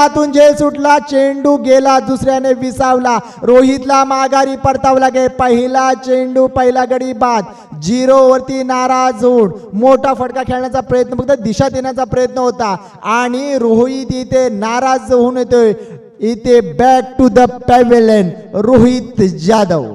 हातून झेल सुटला, चेंडू गेला, दुसऱ्याने विसावला, रोहितला माघारी परतावला गे. पहिला चेंडू, पहिला गडी बाद. 0 वरती नाराज होऊन मोठा फटका खेळण्याचा प्रयत्न, फक्त दिशा देण्याचा प्रयत्न होता आणि रोहित इथे नाराज होऊन येतोय. इथे back to the pavilion Rohit Jadhav.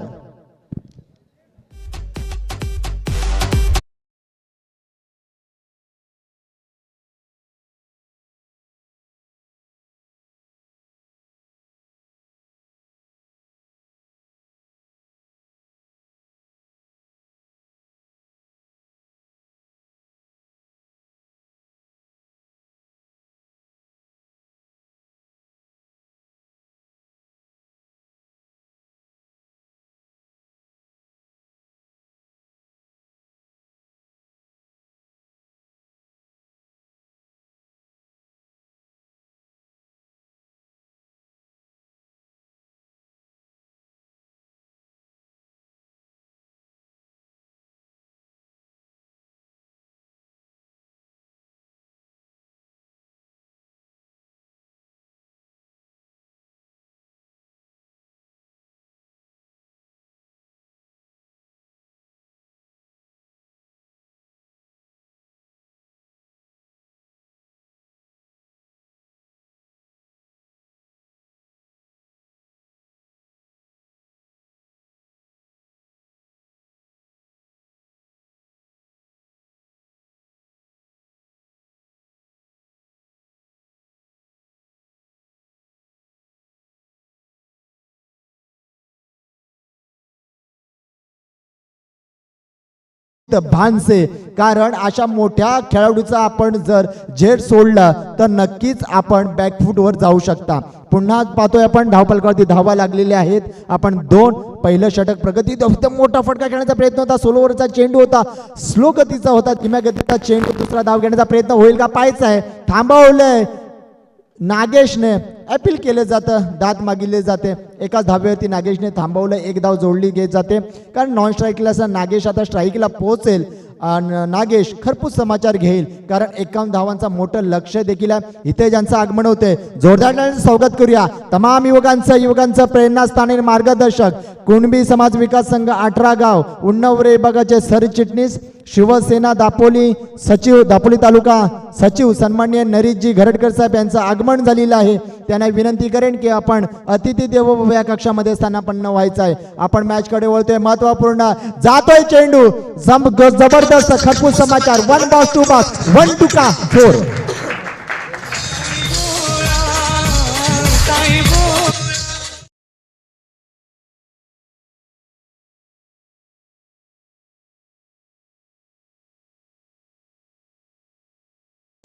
भानसे, कारण अशा मोठ्या खेळाडूचा आपण जर झेड सोडला तर नक्कीच आपण बॅकफूटवर जाऊ शकता. पुन्हा पाहतोय आपण धावपलकावरती धावा लागलेल्या आहेत. आपण 2 पहिलं षटक प्रगती, मोठा फटका खेळण्याचा प्रयत्न होता. 16 ओव्हरचा चेंडू होता, स्लो गतीचा होता, धीम्या गतीचा चेंडू. दुसरा धाव घेण्याचा प्रयत्न होईल का? पाहायचा आहे. थांबवलंय नागेशने, अपील केले जातं, दाद मागितले जाते. एकाच धावेवरती नागेशने थांबवलं, एक धाव जोडली गेली जाते, कारण नॉन स्ट्राईकला नागेश आता स्ट्राईकला पोहोचेल. नागेश खरपूस समाचार घेईल, कारण 51 धावांचा मोठं लक्ष देखील आहे. इथे ज्यांचं आगमन होते, जोरदार स्वागत करूया तमाम युवकांचं प्रेरणास्थान आणि मार्गदर्शक कुणबी समाज विकास संघ 18 गाव उन्नव विभागाचे सरचिटणीस, शिवसेना दापोली सचिव, दापोली तालुका सचिव सन्माननीय नरेशजी घरटकर साहेब यांचं आगमन झालेलं आहे. त्यांना विनंती करेन की आपण अतिथी देवो भव या कक्षामध्ये स्थानापन्न व्हायचं आहे. आपण मॅच कडे वळतोय. महत्वपूर्ण जातोय चेंडू, जबरदस्त खरपूस समाचार. 1 बॉस 2 बॉस 1 टू का 4.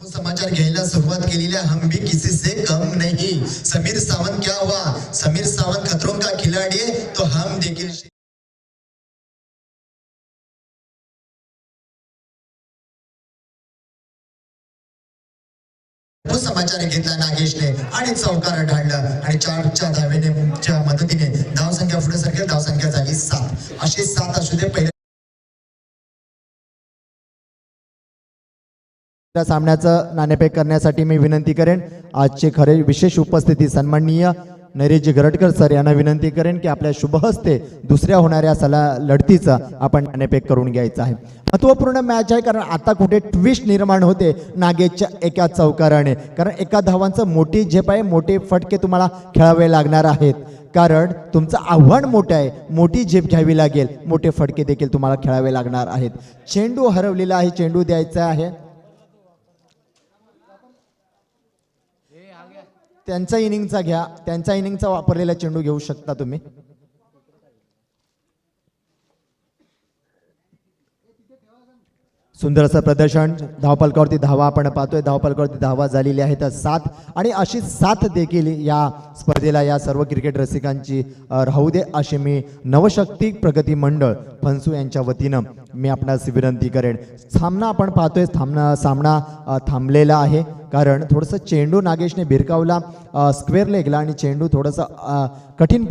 समाचार घ्यायला सुरुवात केलेल्या हम भी किसी से कम नहीं. समीर सावंत क्या हुआ? समीर सावंत खतरों का खिलाड़ी है, तो हम देखील समाचार घेतला नागेशने आणि चौकार ढाळलं आणि 4च्या धावेने मदतीने धावसंख्या पुढे सरकेल. धावसंख्या झाली 7. अशी 7 असू दे. पहिल्या सामन्याचं नाणेफेक करण्यासाठी मी विनंती करेन आजचे खरे विशेष उपस्थिती सन्माननीय नरेशजी घरटकर सर यांना विनंती करेन की आपल्या शुभ हस्ते दुसऱ्या होणाऱ्या लढतीचं आपण नाणेफेक करून घ्यायचं आहे. महत्त्वपूर्ण मॅच आहे, कारण आता कुठे ट्विस्ट निर्माण होते नागेशच्या एका चौकाराने, कारण एका धावांचं मोठी झेप आहे, मोठे फटके तुम्हाला खेळावे लागणार आहेत, कारण तुमचं आव्हान मोठं आहे, मोठी झेप घ्यावी लागेल, मोठे फटके देखील तुम्हाला खेळावे लागणार आहेत. चेंडू हरवलेला आहे, चेंडू द्यायचा आहे. त्यांचा इनिंगचा घ्या, त्यांचा इनिंगचा वापरलेला चेंडू घेऊ शकता तुम्ही. सुंदर असं प्रदर्शन. धावपलकावरती धावा आपण पाहतोय, धावपलकावरती धावा झालेली आहेत 7 आणि अशी 7 देखील या स्पर्धेला या सर्व क्रिकेट रसिकांची राहू दे अशी मी नवशक्ती प्रगती मंडळ फणसू यांच्या वतीनं मी आपणास विनंती करेन. सामना आपण पाहतोय, सामना थांबलेला आहे, कारण थोडंसं चेंडू नागेशने भिरकावला स्क्वेअर लेगला आणि चेंडू थोडंसं कठीण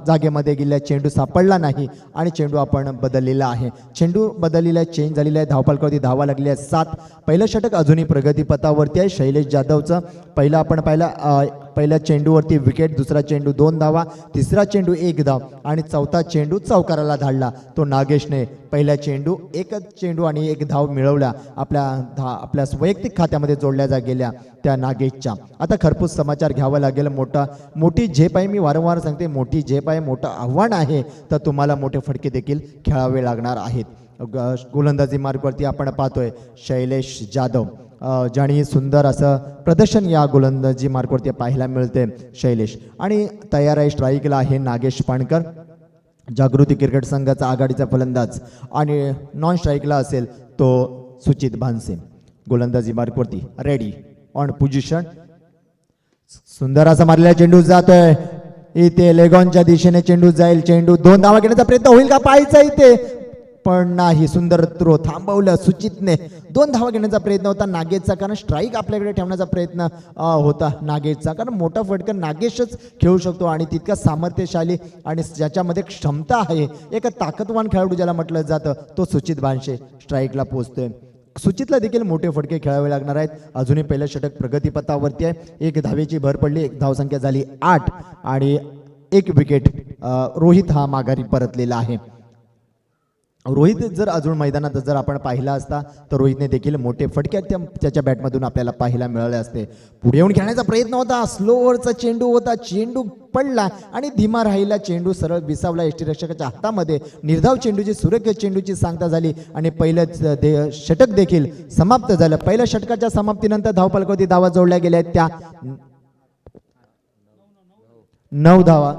जागेमध्ये गेला, चेंडू सापडला नाही आणि चेंडू आपण बदललेला आहे. चेंडू बदललेला आहे, चेंज झालेला आहे. धावपलकावरती धावा लागली आहे 7. पहिलं षटक अजूनही प्रगतीपथावरती आहे शैलेश जाधवचं. पहिलं आपण पाहिलं पहिल्या चेंडूवरती विकेट, दुसरा चेंडू 2 धावा, तिसरा चेंडू 1 धाव आणि चौथा चेंडू चौकाराला धाडला तो नागेशने. पहिला चेंडू एकच चेंडू आणि 1 धाव मिळवल्या आपल्या वैयक्तिक खात्यामध्ये जोडल्या गेल्या त्या नागेशच्या. आता खरपूस समाचार घ्यावा लागेल. मोठी झेप आहे, मी वारंवार सांगते मोठी झेप आहे, मोठं आव्हान आहे, तर तुम्हाला मोठे फटके देखील खेळावे लागणार आहेत. गोलंदाजी मार्गावरती आपण पाहतोय शैलेश जाधव, ज्याने सुंदर असं प्रदर्शन या गोलंदाजी मार्गावरती पाहायला मिळते शैलेश. आणि तयार आहे स्ट्राईकला आहे नागेश पाणकर, जागृती क्रिकेट संघाचा आघाडीचा फलंदाज. आणि नॉन स्ट्राईकला असेल तो सुचित भानसे. गोलंदाजी मार्गावरती रेडी ऑन पोझिशन. सुंदर असा मारलेला चेंडू जातोय इथे लेगॉनच्या दिशेने चेंडू जाईल. चेंडू 2 धावा घेण्याचा प्रयत्न होईल का पाहायचा इथे, पण नाही. सुंदर थ्रो थांबवलं सुचितने. 2 धावा घेण्याचा प्रयत्न होता नागेशचा, कारण स्ट्राईक आपल्याकडे ठेवण्याचा प्रयत्न होता नागेशचा, कारण मोठा फटका नागेशच खेळू शकतो आणि तितका सामर्थ्यशाली आणि ज्याच्यामध्ये क्षमता आहे, एक ताकदवान खेळाडू ज्याला म्हटलं जातं तो सुचित भानसे स्ट्राईकला पोहोचतोय. सुचितला देखील मोठे फटके खेळावे लागणार आहेत. अजूनही पहिलं षटक प्रगतीपथावरती आहे. 1 धावेची भर पडली, 1 धावसंख्या झाली 8 आणि 1 विकेट. रोहित हा माघारी परतलेला आहे. रोहित जर अजून मैदानात जर आपण पाहिला असता तर रोहितने देखील मोठे फटके त्याच्या बॅटमधून आपल्याला पाहायला मिळाले असते. पुढे येऊन खेळण्याचा प्रयत्न होता, स्लोवरचा चेंडू होता, चेंडू पडला आणि धीमा राहिला चेंडू सरळ विसावला यष्टीरक्षकाच्या हातामध्ये. निर्धाव चेंडूची, सुरेख चेंडूची सांगता झाली आणि पहिलं षटक देखील समाप्त झालं. पहिल्या षटकाच्या समाप्तीनंतर धावफलकावरती धावा जोडल्या गेल्या आहेत त्या 9 धावा.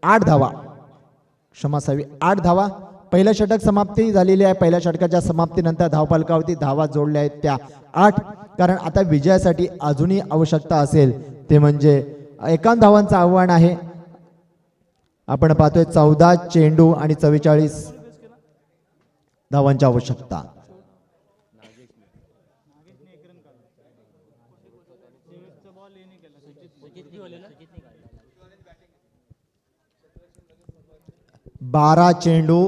8 धावा, क्षमासावी 8 धावा. पहिलं षटक समाप्ती झालेली आहे. पहिल्या षटकाच्या समाप्तीनंतर धावफलकावरती धावा जोडल्या आहेत त्या 8. कारण आता विजयासाठी अजूनही आवश्यकता असेल ते म्हणजे 51 धावांचं आव्हान आहे. आपण पाहतोय 14 चेंडू आणि 44 धावांची आवश्यकता. बारा चेंडू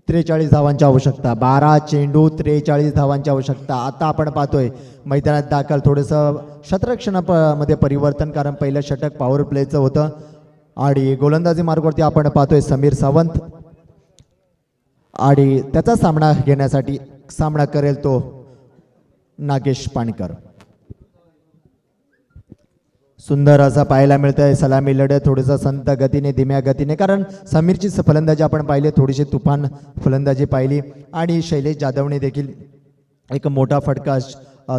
43 धावांची आवश्यकता. 12 चेंडू 43 धावांची आवश्यकता. आता आपण पाहतोय मैदानात दाखल थोडंसं क्षेत्ररक्षणामध्ये परिवर्तन, कारण पहिलं षटक पॉवर प्लेचं होतं. आणि गोलंदाजी मार्गावरती आपण पाहतोय समीर सावंत आणि त्याचा सामना करेल तो नागेश पाणकर. सुंदर असा पाहायला मिळतंय सलामी लढत, थोडंसं संत गतीने, धीम्या गतीने, कारण समीरची फलंदाजी आपण पाहिली, थोडीशी तुफान फलंदाजी पाहिली. आणि शैलेश जाधवने देखील एक मोठा फटका,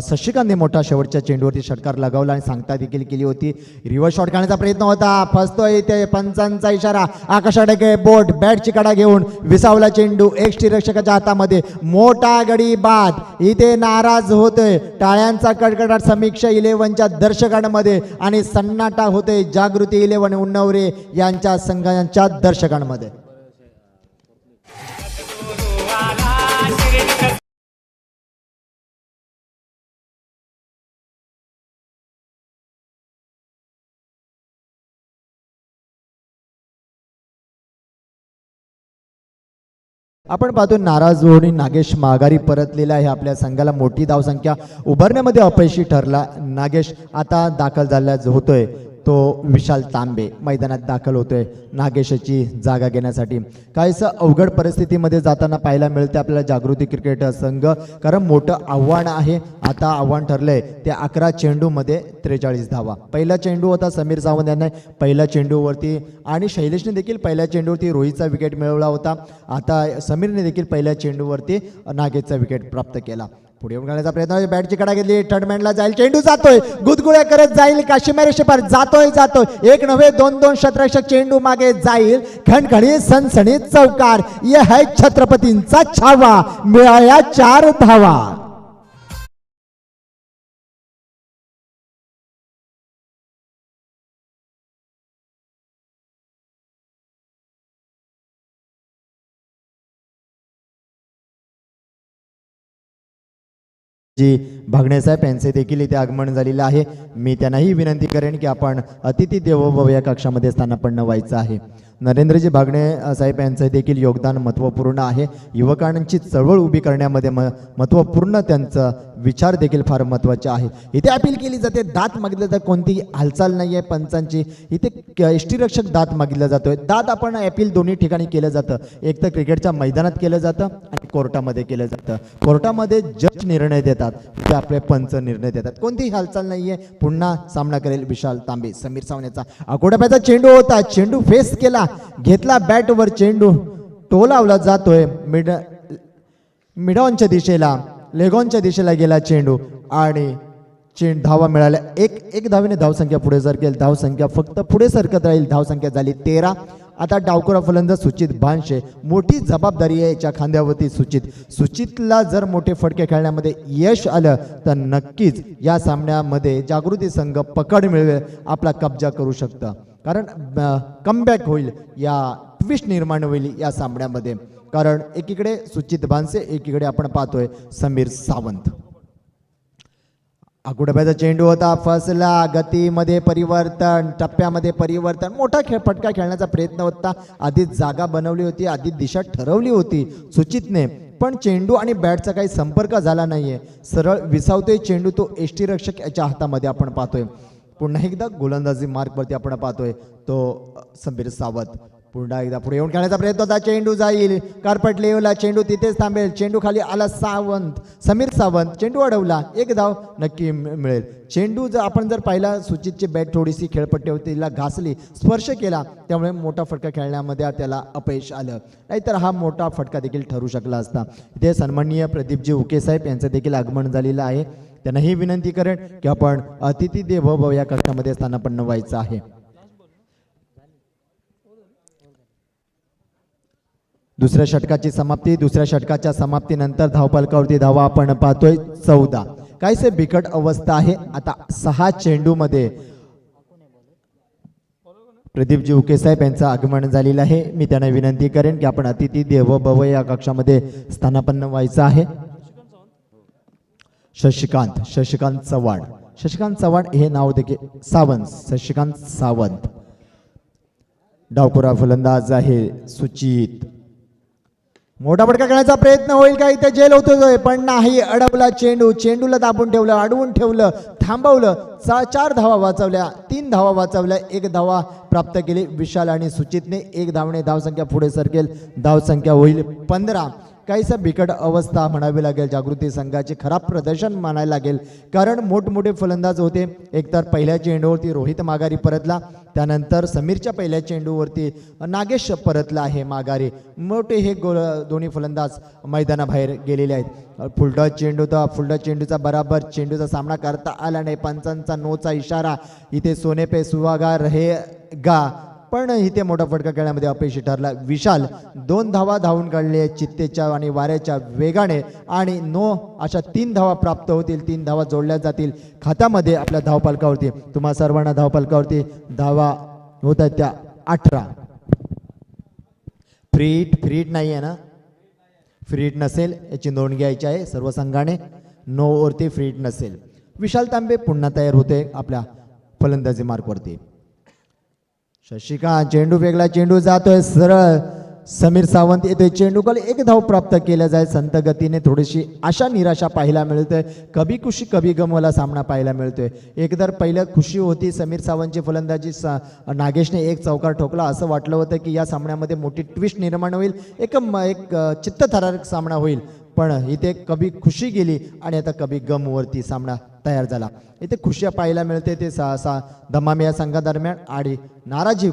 शशिकांतने मोठा शेवटच्या चेंडूवरती षटकार लगावला आणि सांगता देखील केली होती. रिव्हर्स शॉट करण्याचा प्रयत्न होता, फसतोय इथे, पंचांचा इशारा. आकाशाकडे बोट, बॅटची कडा घेऊन विसावला चेंडू यष्टीरक्षकाच्या हातामध्ये. मोठा गडी बाद, इथे नाराज होतोय. टाळ्यांचा कडकडाट समीक्षा 11च्या दर्शकांमध्ये आणि सन्नाटा होते जागृती 11 उन्नवरे यांच्या संघांच्या दर्शकांमध्ये. आपण पाहतो नाराज होऊन नागेश माघारी परतलेला आहे. आपल्या संघाला मोठी धावसंख्या उभारण्यामध्ये अपयशी ठरला नागेश. आता दाखल झाला होतोय तो विशाल तांबे मैदानात दाखल होतोय नागेशची जागा घेण्यासाठी. काहीसं अवघड परिस्थितीमध्ये जाताना पाहायला मिळते आपल्याला जागृती क्रिकेट संघ, कारण मोठं आव्हान आहे. आता आव्हान ठरलंय ते 11 चेंडूमध्ये 43 धावा. पहिला चेंडू होता समीर सावंत यांनी पहिल्या चेंडूवरती आणि शैलेशने देखील पहिल्या चेंडूवरती रोहितचा विकेट मिळवला होता. आता समीरने देखील पहिल्या चेंडूवरती नागेशचा विकेट प्राप्त केला. पुढे येऊन घालण्याचा प्रयत्न, बॅटची कडा घेतली, थर्डमॅनला जाईल, चेंडू जातोय, गुदगुळ्या करत जाईल, काश्मीर शेपार जातोय. एक नव्हे 2 क्षेत्ररक्षक चेंडू मागे जाईल, खणखणी सनसणीत चौकार. ये है छत्रपतींचा छावा, मिळाल्या 4 धावा. जी भागणेसाहेब यांचे देखील इथे आगमन झालेलं आहे. मी त्यांनाही विनंती करेन की आपण अतिथी देवो भव या कक्षामध्ये स्थानापन्न व्हायचं आहे. नरेंद्रजी भागणे साहेब यांचं देखील योगदान महत्त्वपूर्ण आहे. युवकांची चळवळ उभी करण्यामध्ये महत्त्वपूर्ण त्यांचं विचार देखील फार महत्त्वाचे आहेत. इथे अपील केली जाते, दात मागितलं तर कोणतीही हालचाल नाही आहे पंचांची. इथे यष्टीरक्षक दात मागितला जातोय. दात आपण अपील दोन्ही ठिकाणी केलं जातं. एक तर क्रिकेटच्या मैदानात केलं जातं आणि कोर्टामध्ये केलं जातं. कोर्टामध्ये जज निर्णय देतात, ते आपले पंच निर्णय देतात. कोणतीही हालचाल नाही आहे. पुन्हा सामना करेल विशाल तांबे. समीर सावनेचा आकोटाप्याचा चेंडू होता, चेंडू फेस केला, घेतला बॅटवर, चेंडू टोलावला जातोय मिडॉनच्या दिशेला, लेगॉनच्या दिशेला गेला चेंडू आणि धावा मिळाल्या. एक धावेने धावसंख्या पुढे सरकेल. धावसंख्या फक्त पुढे सरकत राहील. धावसंख्या झाली 13. आता डावखुरा फलंदाज सुचित भानशे. मोठी जबाबदारी आहे याच्या खांद्यावरती सुचितला जर मोठे फटके खेळण्यामध्ये यश आलं तर नक्कीच या सामन्यामध्ये जागृती संघ पकड मिळवेल, आपला कब्जा करू शकतं. कारण कमबॅक होईल, या ट्विस्ट निर्माण होईल या सामन्यामध्ये. कारण एकीकडे सुचित भानसे, एकीकडे आपण पाहतोय समीर सावंत. आकुडब्याचा चेंडू होता, फसला. गतीमध्ये परिवर्तन, टप्प्यामध्ये परिवर्तन. मोठा फटका खेळण्याचा प्रयत्न होता. आधी जागा बनवली होती, आधी दिशा ठरवली होती सुचितने, पण चेंडू आणि बॅटचा काही संपर्क झाला नाहीये. सरळ विसावतोय चेंडू, तो यष्टीरक्षक याच्या हातामध्ये आपण पाहतोय. पुन्हा एकदा गोलंदाजी मार्कवरती आपण पाहतोय तो समीर सावंत. पुन्हा एकदा पुढे येऊन खेळण्याचा प्रयत्न होता. चेंडू जाईल कार्पेट लेवला, चेंडू तिथेच थांबेल. चेंडू खाली आला समीर सावंत. चेंडू अडवला, एक धाव नक्की मिळेल. चेंडू जर आपण पाहिला, सुचितची बॅट थोडीशी खेळपट्टी होती, तिला घासली, स्पर्श केला, त्यामुळे मोठा फटका खेळण्यामध्ये त्याला अपयश आलं. नाहीतर हा मोठा फटका देखील ठरू शकला असता. इथे सन्माननीय प्रदीपजी उके साहेब यांचं देखील आगमन झालेलं आहे. त्यांना ही विनंती करेन की आपण अतिथी देवो भव या कक्षामध्ये स्थानापन्न व्हायचं आहे. दुसऱ्या षटकाची समाप्ती. दुसऱ्या षटकाच्या समाप्तीनंतर धावफलकावरती धावा आपण पाहतोय 14. काहीसे बिकट अवस्था आहे. आता 6 चेंडूमध्ये प्रदीपजी उके साहेब यांचं आगमन झालेलं आहे. मी त्यांना विनंती करेन की आपण अतिथी देवो भव या कक्षामध्ये स्थानापन्न व्हायचं आहे. शशिकांत चव्हाण हे नाव देखील शशिकांत सावंत. डावखुरा फलंदाज आहे सुचित. मोठा फटका खेळण्याचा प्रयत्न होईल का, इथे जेल होतोय पण नाही. अडवला चेंडूला दाबून ठेवलं, अडवून ठेवलं, थांबवलं. 4 धावा वाचवल्या, 3 धावा वाचवल्या, 1 धावा प्राप्त केली विशाल आणि सुचितने. 1 धावने धावसंख्या पुढे सरकेल. धावसंख्या होईल 15. काहीसा बिकट अवस्था म्हणावी लागेल जागृती संघाची. खराब प्रदर्शन मानायला लागेल, कारण मोठमोठे फलंदाज होते. एकतर पहिल्या चेंडूवरती रोहित माघारी परतला, त्यानंतर समीरच्या पहिल्या चेंडूवरती नागेश परतला आहे माघारी. मोठे हे दोन्ही फलंदाज मैदानाबाहेर गेलेले आहेत. फुलटॉस चेंडूचा बराबर चेंडूचा सामना करता आला नाही. पंचांचा नोचा इशारा. इथे सोने पे सुहागा रहेगा, पण इथे मोठा फटका खेळण्यामध्ये अपयशी ठरला विशाल. 2 धावा धावून काढले चित्तेच्या आणि वाऱ्याच्या वेगाने, आणि अशा 3 धावा प्राप्त होतील. 3 धावा जोडल्या जातील खात्यामध्ये आपल्या धावफलकावरती. तुम्हा सर्वांना धावफलकावरती धावा होत आहेत त्या 18. फ्रीट नाही आहे ना? फ्रीट नसेल याची नोंद घ्यायची आहे सर्व संघाने. नो वरती फ्रीट नसेल. विशाल तांबे पुन्हा तयार होते आपल्या फलंदाजी मार्कवरती. शशिकांत चेंडू वेगळा, चेंडू जातोय सरळ. समीर सावंत येतोय, चेंडू खाली 1 धाव प्राप्त केला जाईल. संत गतीने थोडीशी आशा निराशा पाहायला मिळतोय. कभी खुशी कभी गमवाला सामना पाहायला मिळतोय. एकतर पहिलं खुशी होती समीर सावंतची फलंदाजी, नागेशने 1 चौकार ठोकला. असं वाटलं होतं की या सामन्यामध्ये मोठी ट्विस्ट निर्माण होईल, एक चित्तथरारक सामना होईल. पण इथे कभी खुशी गेली आणि आता कभी गमवरती सामना तयार झाला. इथे खुशी पाहायला मिळते ते दमाम या संघादरम्यान, आणि नाराजी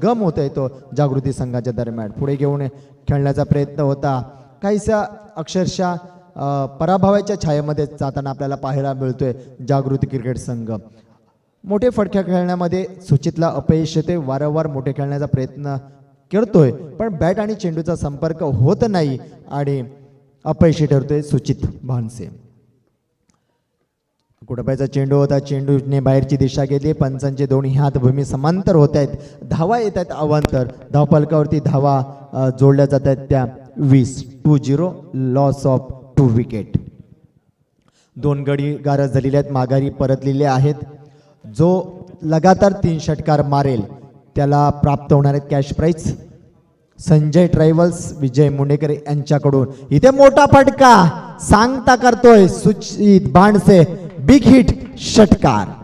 गम होत आहे तो जागृती संघाच्या दरम्यान. पुढे घेऊन खेळण्याचा प्रयत्न होता. काहीसा अक्षरशः पराभवाच्या छायेमध्ये जाताना आपल्याला पाहायला मिळतोय जागृती क्रिकेट संघ. मोठे फटके खेळण्यामध्ये सुचितला अपयश येते. वारंवार मोठे खेळण्याचा प्रयत्न करतोय, पण बॅट आणि चेंडूचा संपर्क होत नाही आणि अपयशी ठरतोय सुचित भानसे. कुटुंबाचा चेंडू होता, चेंडूने बाहेरची दिशा घेतली. पंचांचे दोन्ही हात भूमी समांतर होत आहेत. धावा येत आहेत अवांतर. धावफलकावरती धावा जोडल्या जात आहेत त्या 20. Loss of 2 wicket. 2 गडी गारज झालेले आहेत, माघारी परतलेले आहेत. जो लगातार 3 षटकार मारेल त्याला प्राप्त होणार आहेत कॅश प्राईज संजय ट्रॅव्हल्स विजय मुंडेकर यांच्याकडून. इथे मोठा फटका सांगता करतोय सुचित बाणसे, बिग हिट षटकार.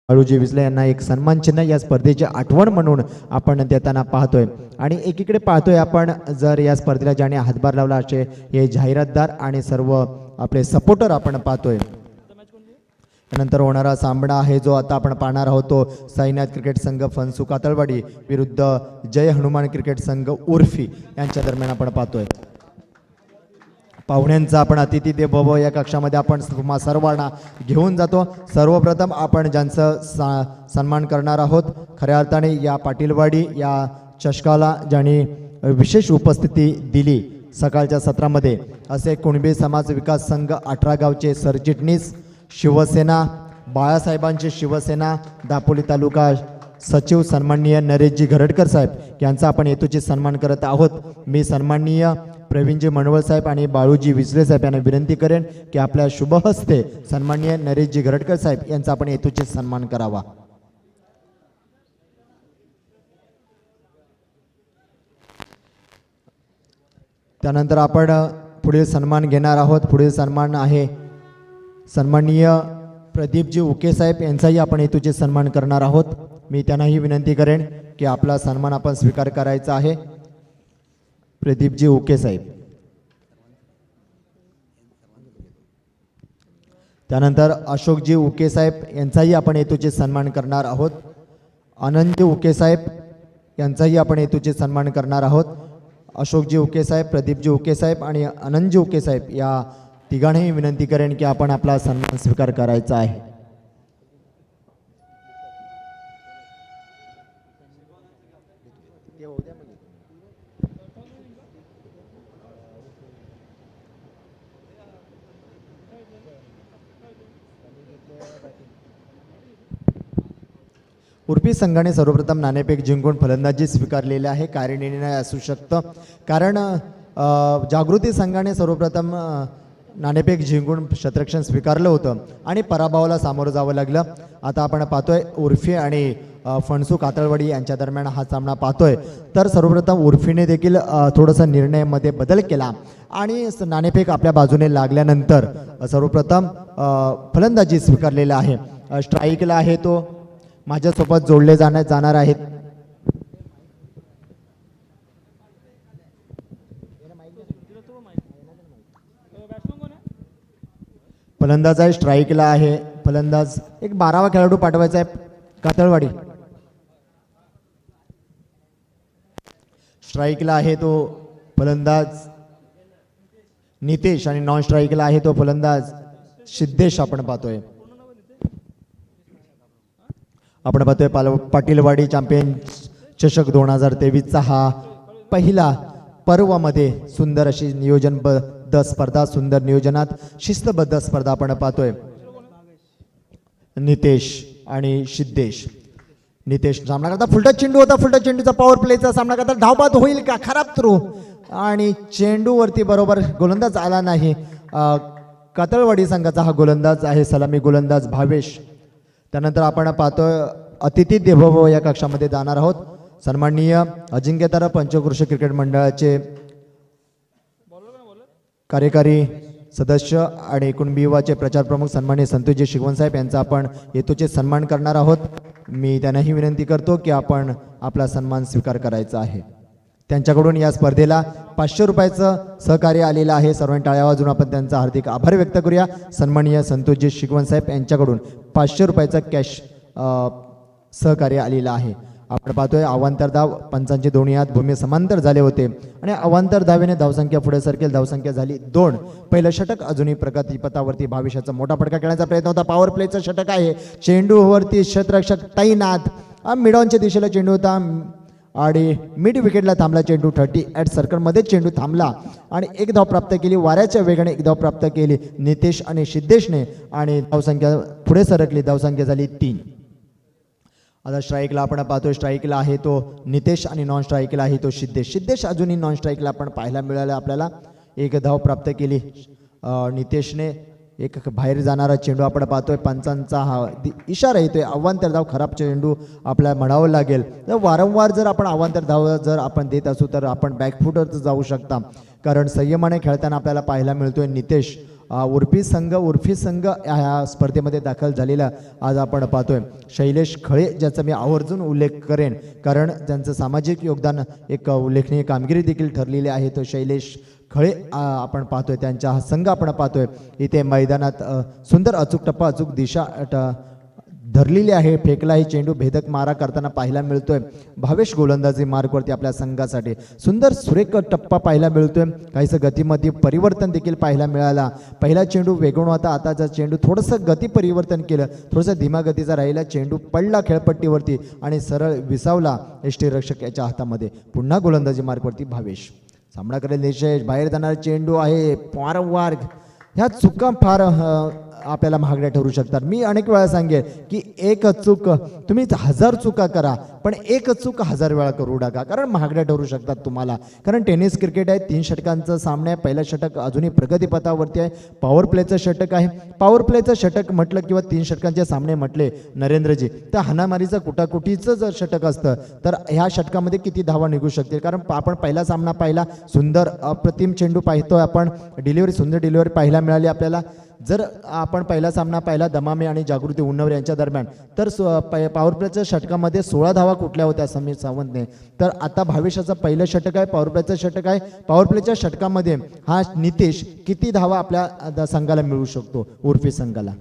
बाळूजी विसले यांना एक सन्मान चिन्ह या स्पर्धेची आठवण म्हणून आपण देताना पाहतोय. आणि एकीकडे पाहतोय आपण जर या स्पर्धेला ज्याने हातभार लावला असे हे जाहिरातदार आणि सर्व आपले सपोर्टर आपण पाहतोय. नंतर होणारा सामना आहे जो आता आपण पाहणार आहोत तो साईनाथ क्रिकेट संघ फनसू कातळवाडी विरुद्ध जय हनुमान क्रिकेट संघ उर्फी यांच्या दरम्यान आपण पाहतोय. पाहुण्यांचा आपण अतिथी देवो या कक्षामध्ये आपण सर्वांना घेऊन जातो. सर्वप्रथम आपण ज्यांचं सन्मान करणार आहोत खऱ्या अर्थाने या पाटीलवाडी या चषकाला ज्यांनी विशेष उपस्थिती दिली सकाळच्या सत्रामध्ये असे कुणबी समाज विकास संघ 18 गावचे सरचिटणीस शिवसेना बाळासाहेबांची शिवसेना दापोली तालुका सचिव सन्माननीय नरेशजी घरटकर साहेब यांचा आपण हेतूचे सन्मान करत आहोत. मी सन्माननीय प्रवीणजी मनवळ साहेब आणि बाळूजी विसले साहेब यांना विनंती करेन की आपल्या शुभ हस्ते सन्माननीय नरेशजी घरटकर साहेब यांचा आपण हेतूचे सन्मान करावा. त्यानंतर आपण पुढील सन्मान घेणार आहोत. पुढील सन्मान आहे सन्माननीय प्रदीपजी उके साहेब यांचाही आपण हेतूचे सन्मान करणार आहोत. मी त्यांनाही विनंती करेन की आपला सन्मान आपण स्वीकार करायचा आहे. प्रदीपजी उके साहेब. त्यानंतर अशोकजी उके साहेब यांचाही आपण हेतूचे सन्मान करणार आहोत. आनंदजी उके साहेब यांचाही आपण हेतूचे सन्मान करणार आहोत. अशोकजी उके साहेब, प्रदीपजी उके साहेब आणि आनंदजी उके साहेब या तिघांनाही विनंती करेन की आपण आपला सन्मान स्वीकार करायचा आहे. उर्फी संघाने सर्वप्रथम नाणेफेक जिंकून फलंदाजी स्वीकारलेली आहे. कार्य निर्णय असू शकतं कारण जागृती संघाने सर्वप्रथम नाणेफेक जिंकून क्षेत्ररक्षण स्वीकारलं होतं आणि पराभवाला सामोरं जावं लागलं. आता आपण पाहतोय उर्फी आणि फणसू कातळवाडी यांच्या दरम्यान हा सामना पाहतोय. तर सर्वप्रथम उर्फीने देखील थोडंसं निर्णयामध्ये बदल केला आणि नाणेफेक आपल्या बाजूने लागल्यानंतर सर्वप्रथम फलंदाजी स्वीकारलेला आहे. स्ट्राईकला आहे तो माझ्यासोबत जोडले जाणार आहेत. फलंदाज आहे, स्ट्राईकला आहे. फलंदाज एक 12वा खेळाडू पाठवायचा आहे कातळवाडी. स्ट्राईकला आहे तो फलंदाज नितेश आणि नॉन स्ट्राईकला आहे तो फलंदाज सिद्धेश. आपण पाहतोय पाटीलवाडी चॅम्पियन चषक 2023चा हा पहिला पर्वामध्ये सुंदर अशी नियोजनबद्ध स्पर्धा, सुंदर नियोजनात शिस्तबद्ध स्पर्धा आपण पाहतोय. नितेश आणि सिद्धेश. नितेश सामना करता फुलटा चेंडू होता. फुलटा चेंडूचा पॉवर प्लेचा सामना करता धावबाद होईल का? खराब थ्रो आणि चेंडूवरती बरोबर गोलंदाज आला नाही. कातळवाडी संघाचा हा गोलंदाज आहे सलामी गोलंदाज भावेश. त्यानंतर आपण पाहतोय अतिथी देवभव या कक्षामध्ये जाणार आहोत. सन्माननीय अजिंक्यतारा पंचक्रोशी क्रिकेट मंडळाचे कार्यकारी सदस्य आणि कुणबीवाचे प्रचार प्रमुख सन्माननीय संतोषजी शिगवण साहेब यांचा आपण हेतूचे सन्मान करणार आहोत. मी त्यांनाही विनंती करतो की आपण आपला सन्मान स्वीकार करायचा आहे. त्यांच्याकडून या स्पर्धेला 500 रुपयाचं सहकार्य आलेलं आहे. सर्वांनी टाळ्या वाजवून आपण त्यांचा हार्दिक आभार व्यक्त करूया. सन्माननीय संतोषजी शिगवण साहेब यांच्याकडून 500 रुपयाचं कॅश सहकार्य आलेलं आहे. आपण पाहतोय अवांतर धाव पंचांचे दोन्ही हात भूमी समांतर झाले होते आणि अवांतर धावेने धावसंख्या पुढे सरकेल. धावसंख्या झाली 2. पहिलं षटक अजूनही प्रगतीपथावरती. भाविष्याचा मोठा फटका खेळण्याचा प्रयत्न होता. पॉवर प्लेचं षटक आहे. चेंडूवरती क्षेत्ररक्षक तैनात. मिडॉनच्या दिशेला चेंडू होता आणि मिड विकेटला थांबला चेंडू. 38 सर्कलमध्ये चेंडू थांबला आणि एक धाव प्राप्त केली. वाऱ्याच्या वेगाने एक धाव प्राप्त केली नितेश आणि सिद्धेशने आणि धावसंख्या पुढे सरकली. धावसंख्या झाली 3. आता स्ट्राईकला आपण पाहतोय. स्ट्राईकला आहे तो नितेश आणि नॉन स्ट्राईकला आहे तो सिद्धेश. सिद्धेश अजूनही नॉन स्ट्राईकला आपण पाहायला मिळालं. आपल्याला एक धाव प्राप्त केली नितेशने. एक बाहेर जाणारा चेंडू आपण पाहतोय. पंचांचा हा इशारा येतोय अवांतर धाव. खराब चेंडू आपल्याला म्हणावं लागेल. तर वारंवार जर आपण अवांतर धाव जर आपण देत असू तर आपण बॅकफुटवर जाऊ शकता कारण संयमाने खेळताना आपल्याला पाहायला मिळतोय नितेश. उर्फी संघ ह्या स्पर्धेमध्ये दाखल झालेला आज आपण पाहतोय. शैलेश खळे ज्याचा मी आवर्जून उल्लेख करेन कारण त्यांचं सामाजिक योगदान एक उल्लेखनीय कामगिरी देखील ठरलेली आहे. तो शैलेश खळे आपण पाहतोय. त्यांचा हा संघ आपण पाहतोय. इथे मैदानात सुंदर अचूक टप्पा अचूक दिशा धरलेली आहे. फेकलाही चेंडू भेदक मारा करताना पाहायला मिळतोय. भावेश गोलंदाजी मार्गवरती आपल्या संघासाठी सुंदर सुरेख टप्पा पाहायला मिळतोय. काहीसं गतीमध्ये परिवर्तन देखील पाहायला मिळाला. पहिला चेंडू वेगून होता. आताचा चेंडू थोडंसं गती परिवर्तन केलं. थोडंसं धीमा गतीचा राहिला. चेंडू पडला खेळपट्टीवरती आणि सरळ विसावला यष्टीरक्षक याच्या हातामध्ये. पुन्हा गोलंदाजी मार्गवरती भावेश. सामना करेल निशेष. बाहेर जाणारा चेंडू आहे. वारंवार ह्या चुका फार आपल्याला महागड्या ठरू शकतात. मी अनेक वेळा सांगेन की एक चूक तुम्ही 1000 चुका करा, पण एक चूक 1000 वेळा करू नका, कारण महागड्या ठरू शकतात तुम्हाला. कारण टेनिस क्रिकेट आहे, 3 षटकांचं सामना आहे. पहिलं षटक अजूनही प्रगतीपथावरती आहे. पॉवर प्लेचं षटक आहे. पॉवर प्लेचं षटक म्हटलं किंवा 3 षटकांचे सामने म्हटले नरेंद्रजी, तर हाणामारीचं कुटाकुटीचं जर षटक असतं तर ह्या षटकामध्ये किती धावा निघू शकतील. कारण आपण पहिला सामना पाहिला, सुंदर अप्रतिम चेंडू पाहतोय आपण, डिलिव्हरी सुंदर डिलिव्हरी पाहायला मिळाली आपल्याला. जर आपण पहिला सामना पाहिला दमामे आणि जागृती उन्नवर यांच्या दरम्यान, तर पॉवर प्लेच्या षटकामध्ये 16 धावा कुठल्या होत्या समीर सावंतने. तर आता भविष्याचं पहिलं षटक आहे, पॉवर प्लेचं षटक आहे. पॉवर प्लेच्या षटकामध्ये हा नितेश किती धावा आपल्या संघाला मिळू शकतो, उर्फी संघाला.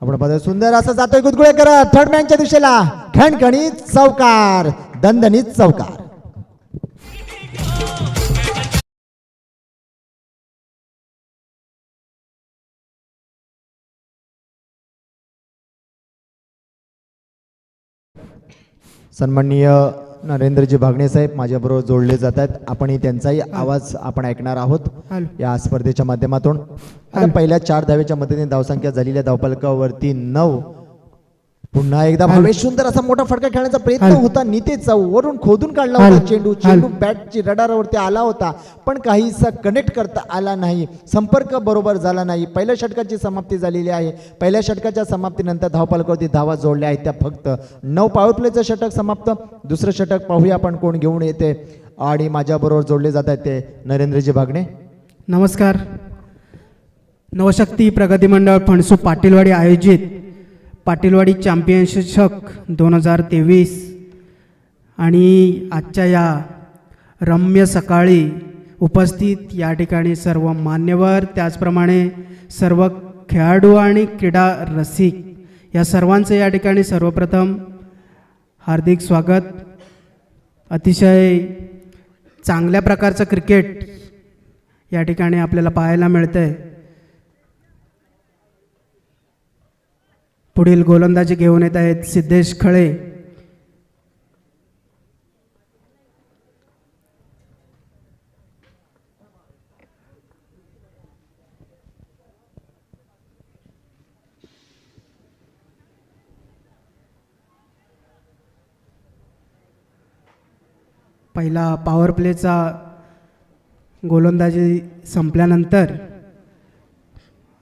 आपण बघा सुंदर असं जातोय गुदगुळे करत थर्ड मॅनच्या दिशेला, खणखणीत चौकार, दणदणीत चौकार. सन्माननीय नरेंद्रजी भागणे साहेब माझ्याबरोबर जोडले जात आहेत. आपणही त्यांचाही आवाज आपण ऐकणार आहोत या स्पर्धेच्या माध्यमातून. आता पहिल्या 4 धावेच्या मदतीने धावसंख्या झालेल्या धावफलकावरती 9. पुन्हा एकदा भावेश सुंदर असा मोठा फटका खेळण्याचा प्रयत्न होता नितेशचा, वरून खोदून काढला होता चेंडू. चेंडू बॅटची रडारावरती आला होता, पण काहीसा कनेक्ट करता आला नाही, संपर्क बरोबर झाला नाही. पहिल्या षटकाची समाप्ती झालेली आहे. पहिल्या षटकाच्या समाप्तीनंतर धावफलकावरती धावा जोडल्या आहेत त्या फक्त 9. पॉवर प्लेचं षटक समाप्त. दुसरं षटक पाहूया आपण कोण घेऊन येते. आणि माझ्याबरोबर जोडले जात आहेत ते नरेंद्रजी भागणे. नमस्कार. नवशक्ती प्रगती मंडळ फणसू पाटीलवाडी आयोजित पाटीलवाडी चॅम्पियनशिप 2023 आणि आजच्या या रम्य सकाळी उपस्थित या ठिकाणी सर्व मान्यवर, त्याचप्रमाणे सर्व खेळाडू आणि क्रीडा रसिक या सर्वांचं या ठिकाणी सर्वप्रथम हार्दिक स्वागत. अतिशय चांगल्या प्रकारचं क्रिकेट या ठिकाणी आपल्याला पाहायला मिळतंय. पुढील गोलंदाजी घेऊन येत आहेत सिद्धेश खळे. पहिला पॉवर प्लेचा गोलंदाजी संपल्यानंतर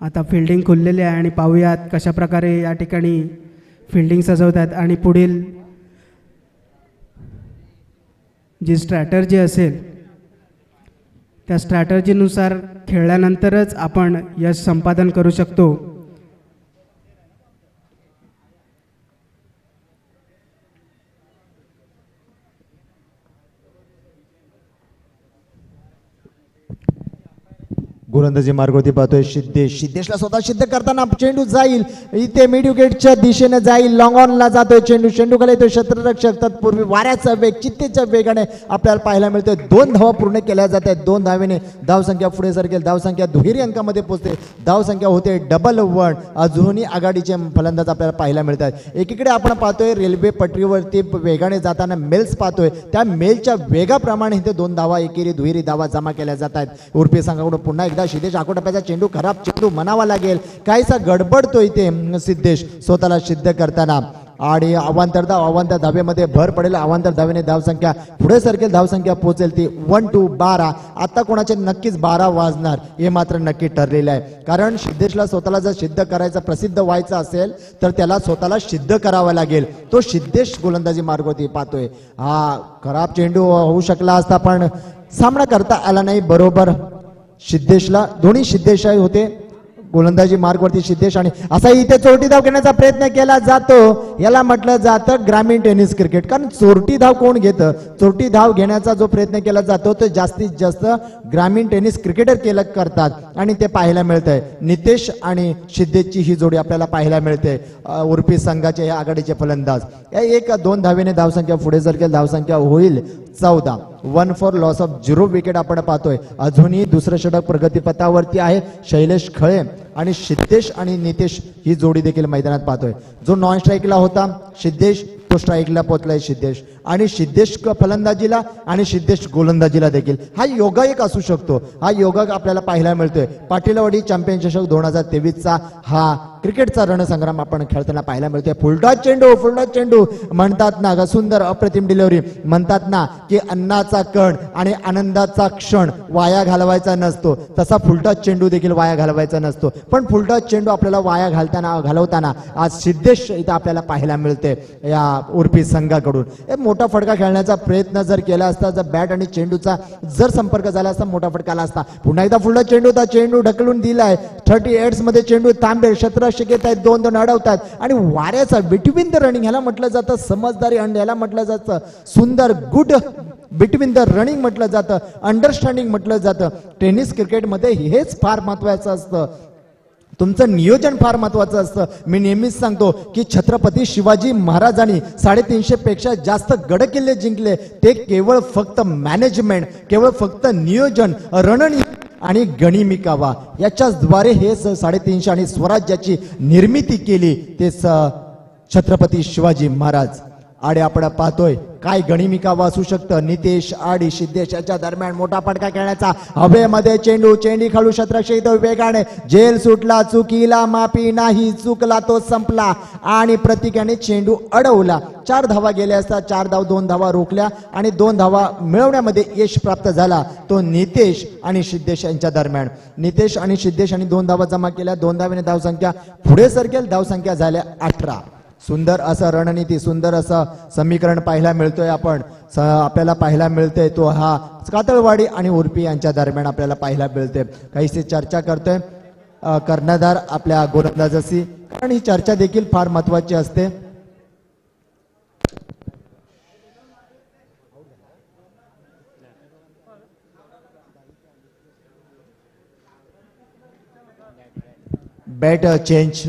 आता फिल्डिंग खुललेली आहे आणि पाहूयात कशा प्रकारे या ठिकाणी फिल्डिंग सजवतात. आणि पुढील जी स्ट्रॅटर्जी असेल त्या स्ट्रॅटर्जीनुसार खेळल्यानंतरच आपण यश संपादन करू शकतो. गोलंदाजी मार्गवरती पाहतोय सिद्धेशला स्वतः सिद्ध करताना चेंडू जाईल इथे मिड विकेटच्या दिशेने जाईल. लॉंग ऑनला जातोय चेंडू, चेंडू खाली येतोय क्षेत्ररक्षक. तत्पूर्वी वाऱ्याचा वेग चित्तेच्या वेगाने आपल्याला पाहायला मिळतोय. 2 धावा पूर्ण केल्या जात आहेत. 2 धावेने धावसंख्या पुढे सरकेल. धावसंख्या दुहेरी अंकामध्ये पोहोचते. धावसंख्या होते डबल 1. अजूनही आघाडीचे फलंदाज आपल्याला पाहायला मिळतात. एकीकडे आपण पाहतोय रेल्वे पटरीवरती वेगाने जाताना मेल्स पाहतोय. त्या मेलच्या वेगाप्रमाणे इथे 2 धावा एकेरी दुहेरी धावा जमा केल्या जात आहेत. उर्फी संघाकडून पुन्हा एकदा सिद्धेश आकोटप्याचा चेंडू, खराब चेंडू म्हणावा लागेल. काहीसा गडबडतो इथे सिद्धेश स्वतःला सिद्ध करताना. आणि अवांतर धावेमध्ये भर पडेल. अवांतर धावेने धावसंख्या पुढे सरकेल. धावसंख्या पोहोचेल ती 1-12. आता कोणाचे नक्कीच 12 वाजणार हे मात्र नक्की ठरलेलं आहे. कारण सिद्धेशला स्वतःला जर सिद्ध करायचं, प्रसिद्ध व्हायचं असेल तर त्याला स्वतःला सिद्ध करावं लागेल. तो सिद्धेश गोलंदाजी मार्गवरती पाहतोय. हा खराब चेंडू होऊ शकला असता पण सामना करता आला नाही. बरोबर सिद्धेशला, दोन्ही सिद्धेश होते गोलंदाजी मार्गवरती सिद्धेश. आणि असा इथे चोरटी धाव घेण्याचा प्रयत्न केला जातो. याला म्हटलं जातं ग्रामीण टेनिस क्रिकेट. कारण चोरटी धाव कोण घेतं? चोरटी धाव घेण्याचा जो प्रयत्न केला जातो तो जास्तीत जास्त ग्रामीण टेनिस क्रिकेटर करतात आणि ते पाहायला मिळतंय. नितेश आणि सिद्धेशची ही जोडी आपल्याला पाहायला मिळते. उर्फी संघाचे हे आघाडीचे फलंदाज. 1-2 धावेने धावसंख्या पुढे सरकेल. धावसंख्या होईल 14. 1 फॉर लॉस ऑफ 0 विकेट आपण पाहतोय. अजूनही दुसरं षटक प्रगतीपथावरती आहे. शैलेश खळे आणि सिद्धेश आणि नितेश ही जोडी देखील मैदानात पाहतोय. जो नॉन स्ट्राईकला होता सिद्धेश तो स्ट्राईकला पोहोचलाय सिद्धेश, आणि सिद्धेश फलंदाजीला आणि सिद्धेश गोलंदाजीला देखील. हा योगा एक असू शकतो, हा योगा आपल्याला पाहायला मिळतोय. पाटीलवाडी चॅम्पियन चषक 2023चा हा क्रिकेटचा रणसंग्राम आपण खेळताना पाहायला मिळतोय. फुलटॉस चेंडू म्हणतात ना, सुंदर अप्रतिम डिलिव्हरी. म्हणतात ना की अन्नाचा कण आणि आनंदाचा क्षण वाया घालवायचा नसतो, तसा फुलटॉस चेंडू देखील वाया घालवायचा नसतो. पण फुलटॉस चेंडू आपल्याला वाया घालवताना आज सिद्धेश इथं आपल्याला पाहायला मिळते या उर्फी संघाकडून. एक मोठा फटका खेळण्याचा प्रयत्न जर केला असता, जर बॅट आणि चेंडूचा जर संपर्क झाला असता, मोठा फटका आला असता. पुन्हा एकदा फुलटॉस चेंडू होता, चेंडू ढकलून दिलाय. 38 मध्ये चेंडू थांबेल, 17 शिकेत आहेत, 2-2 अडवतात आणि वाऱ्याचा बिटवीन द रनिंग ह्याला म्हटलं जातं समजदारी, आणि ह्याला म्हटलं जातं सुंदर गुड बिटवीन द रनिंग म्हटलं जातं, अंडरस्टँडिंग म्हटलं जातं. टेनिस क्रिकेटमध्ये हेच फार महत्वाचं असतं, तुमचं नियोजन फार महत्वाचं असतं. मी नेहमीच सांगतो की छत्रपती शिवाजी महाराजांनी 350 पेक्षा जास्त गडकिल्ले जिंकले, ते केवळ फक्त मॅनेजमेंट, केवळ फक्त नियोजन, रणनीती आणि गणिमिकावा याच्याद्वारे हे 350 आणि स्वराज्याची निर्मिती केली ते छत्रपती शिवाजी महाराज. आणि आपण पाहतोय काय गणिमिकावा असू शकतं. नितेश आणि सिद्धेश याच्या दरम्यान मोठा फटका खेळण्याचा, हवेमध्ये चेंडू, चेंडी खालू शतरक्षक वेगाने, झेल सुटला, चुकीला माफी नाही, चुकला तो संपला आणि प्रतीकाने चेंडू अडवला. 4 धावा गेल्या असता, 4 धाव 2 धावा रोखल्या आणि 2 धावा मिळवण्यामध्ये यश प्राप्त झाला तो नितेश आणि सिद्धेश यांच्या दरम्यान. नितेश आणि सिद्धेश यांनी 2 धावा जमा केल्या, 2 धावेने धावसंख्या पुढे सरकेल, धावसंख्या झाल्या 18. सुंदर असं रणनीती, सुंदर असं समीकरण पाहायला मिळतोय. आपल्याला पाहायला मिळतोय तो हा कातळवाडी आणि उर्फी यांच्या दरम्यान आपल्याला पाहायला मिळते. काहीशी चर्चा करतोय कर्णधार आपल्या गोलंदाजाशी, कारण ही चर्चा देखील फार महत्वाची असते. बॅट चेंज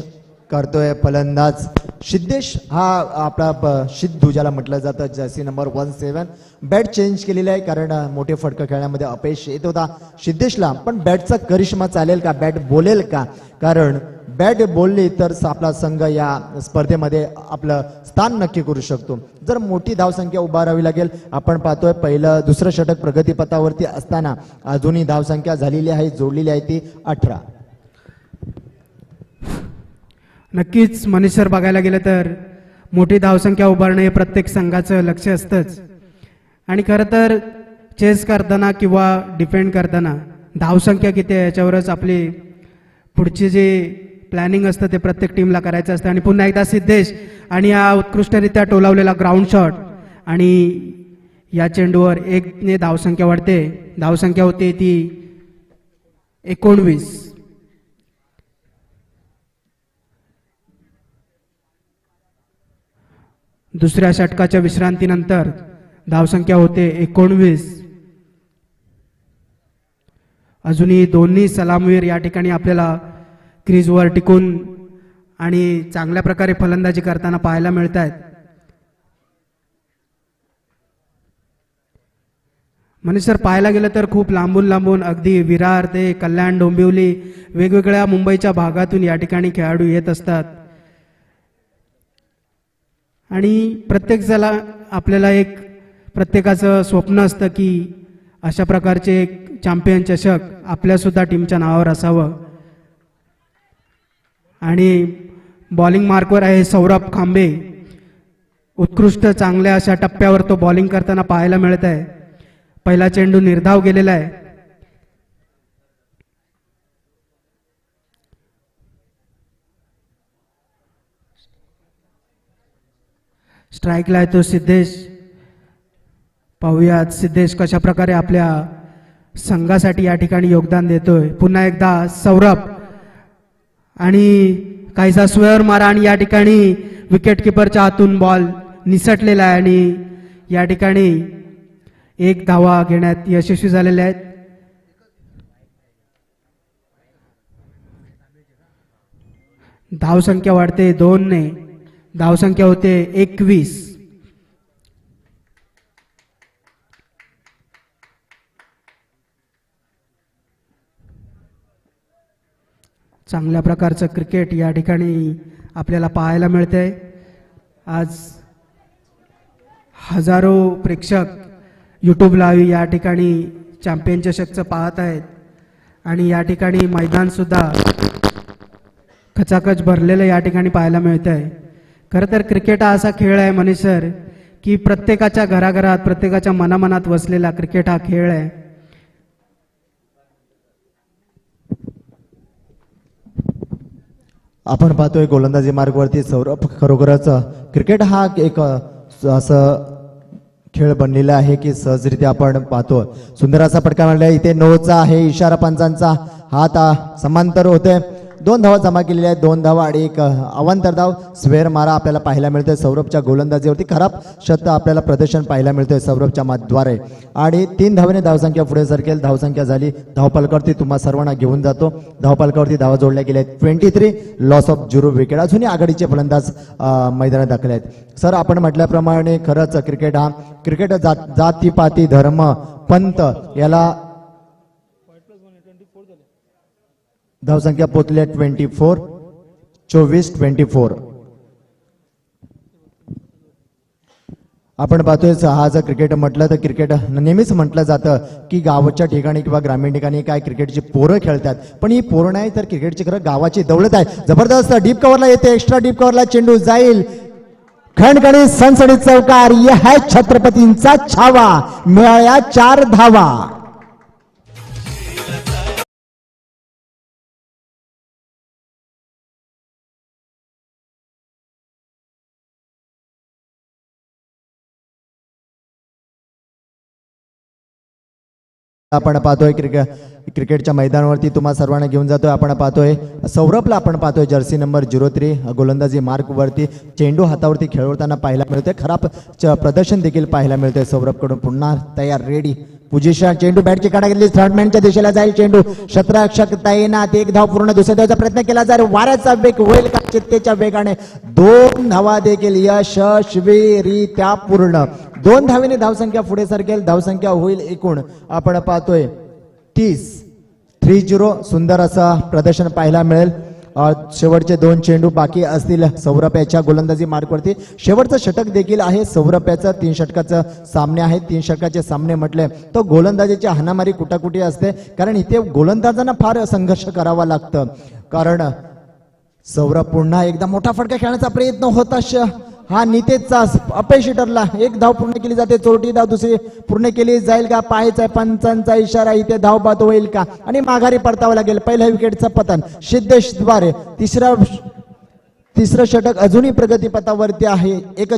करतोय फलंदाज सिद्धेश, हा आपला सिद्धू ज्याला म्हटलं जातं, जर्सी नंबर 17. बॅट चेंज केलेली आहे कारण मोठे फटकं खेळण्यामध्ये अपयश येत होता सिद्धेशला. पण बॅटचा करिश्मा चालेल का, बॅट बोलेल का? कारण बॅट बोलली तर आपला संघ या स्पर्धेमध्ये आपलं स्थान नक्की करू शकतो. जर मोठी धावसंख्या उभारावी लागेल. आपण पाहतोय दुसरं षटक प्रगतीपथावरती असताना अजूनही धावसंख्या झालेली आहे, जोडलेली आहे ती 18. नक्कीच मनीष सर, बघायला गेलं तर मोठी धावसंख्या उभारणं हे प्रत्येक संघाचं लक्ष असतंच. आणि खरं तर चेस करताना किंवा डिफेंड करताना धावसंख्या किती आहे याच्यावरच आपली पुढची जी प्लॅनिंग असतं ते प्रत्येक टीमला करायचं असतं. आणि पुन्हा एकदा सिद्धेश आणि हा उत्कृष्टरित्या टोलावलेला ग्राउंड शॉट, आणि या चेंडूवर 1ने धावसंख्या वाढते. धावसंख्या होते ती 19. दुसऱ्या षटकाच्या विश्रांतीनंतर धावसंख्या होते 19. अजूनही दोन्ही सलामवीर या ठिकाणी आपल्याला क्रीजवर टिकून आणि चांगल्या प्रकारे फलंदाजी करताना पाहायला मिळत आहेत. मनीष सर, पाहायला गेलं तर खूप लांबून लांबून अगदी विरार ते कल्याण, डोंबिवली वेगवेगळ्या मुंबईच्या भागातून या ठिकाणी खेळाडू येत असतात. आणि प्रत्येक जला आपल्याला एक प्रत्येकाचं स्वप्न असतं की अशा प्रकारचे एक चॅम्पियन चषक आपल्यासुद्धा टीमच्या नावावर असावं. आणि बॉलिंग मार्कवर आहे सौरभ खांबे. उत्कृष्ट चांगल्या अशा टप्प्यावर तो बॉलिंग करताना पाहायला मिळत आहे. पहिला चेंडू निर्धाव गेलेला आहे. स्ट्राईकला आहे तो सिद्धेश. पाहूयात सिद्धेश कशा प्रकारे आपल्या संघासाठी या ठिकाणी योगदान देतोय. पुन्हा एकदा सौरभ आणि काहीसा स्वेअर मारा आणि या ठिकाणी विकेट किपरच्या हातून बॉल निसटलेला आहे आणि या ठिकाणी 1 धावा घेण्यात यशस्वी झालेले आहेत. धावसंख्या वाढते 2ने. धावसंख्या होते 21. चांगल्या प्रकारचं क्रिकेट या ठिकाणी आपल्याला पाहायला मिळते. आज हजारो प्रेक्षक यूट्यूब लाईव्ह या ठिकाणी चॅम्पियन चषकचं पाहत आहेत आणि या ठिकाणी मैदानसुद्धा खचाखच भरलेलं या ठिकाणी पाहायला मिळतं आहे. खरं तर क्रिकेट हा असा खेळ आहे मनीष सर की प्रत्येकाच्या घराघरात प्रत्येकाच्या मनामनात वसलेला क्रिकेट हा खेळ आहे. आपण पाहतोय गोलंदाजी मार्गवरती सौरभ खरोखरच क्रिकेट हा एक असं खेळ बनलेला आहे की सहजरित्या आपण पाहतो. सुंदर असा फटका मारला इथे नोचा आहे, इशारा पंचांचा हात समांतर होते. 2 धावा जमा केलेल्या आहेत, 2 धावा आणि एक अवांतर धाव. स्वेर मारा आपल्याला पाहायला मिळतोय सौरभच्या गोलंदाजीवरती. खराब शत आपल्याला प्रदर्शन पाहायला मिळतोय सौरभच्या माध्यमाद्वारे आणि 3 धावेने धावसंख्या पुढे सरकेल. धावसंख्या झाली. धावपालकावरती तुम्हा सर्वांना घेऊन जातो. धावपालकावरती धावा जोडल्या गेल्या आहेत 23, लॉस ऑफ 0 विकेट. अजूनही आघाडीचे फलंदाज मैदानात दाखल आहेत. सर आपण म्हटल्याप्रमाणे खरंच क्रिकेट जातीपाती धर्म पंत याला धावसंख्या पोचल्या 24, 24. आपण पाहतोय हा जर क्रिकेट म्हटलं तर क्रिकेट नेहमीच म्हटलं जातं की गावाच्या ठिकाणी किंवा ग्रामीण ठिकाणी काय क्रिकेटची पोरं खेळतात, पण ही पोरं नाही तर क्रिकेटची खरं गावाची दौलत आहे. जबरदस्त डीप कव्हरला येते, एक्स्ट्रा डीप कव्हरला चेंडू जाईल. खणखणीत सणसणीत चौकार. यह है छत्रपतींचा छावा. मिळाल्या 4 धावा. आपण पाहतोय क्रिकेटच्या मैदानावरती तुम्हा सर्वांना घेऊन जातोय. आपण पाहतोय सौरभला, आपण पाहतोय जर्सी नंबर 03 गोलंदाजी मार्कवरती चेंडू हातावरती खेळवताना पाहायला मिळतोय. खराब प्रदर्शन देखील पाहायला मिळतोय सौरभकडून. पुन्हा तयार, रेडी पोझिशन. चेंडू बॅटची काढा गेली, थर्डमॅनच्या दिशेला जाईल चेंडू. क्षेत्ररक्षक तैनात. 1 धाव पूर्ण. दुसऱ्या धावचा प्रयत्न केला जाईल. वाऱ्याचा वेग होईल का चित्तेच्या वेगाने? 2 धावा देखील यशस्वीरित्या पूर्ण. 2 धावेने धावसंख्या पुढे सरकेल. धावसंख्या होईल एकूण आपण पाहतोय 30. सुंदर असं प्रदर्शन पाहायला मिळेल. शेवटचे 2 चेंडू बाकी असतील सौरभ याच्या गोलंदाजी मार्कवरती. शेवटचं षटक देखील आहे सौरभ याचं. 3 षटकाचं सामने आहेत. 3 षटकाचे सामने म्हटले तर गोलंदाजीची हाणामारी कुटाकुटी असते, कारण इथे गोलंदाजांना फार संघर्ष करावा लागतं. कारण सौरभ पुन्हा एकदा मोठा फटका खेळण्याचा प्रयत्न होता. हा नितेशचा अपयशी ठरला. 1 धाव पूर्ण केली जाते. चोरटी धाव दुसरी पूर्ण केली जाईल का? पाहायचा पंचांचा इशारा. इथे धाव बाद होईल का? आणि माघारी परतावं लागेल. पहिल्या विकेटचं पतन सिद्धेशद्वारे. तिसरं षटक अजूनही प्रगतीपथावरती आहे. एक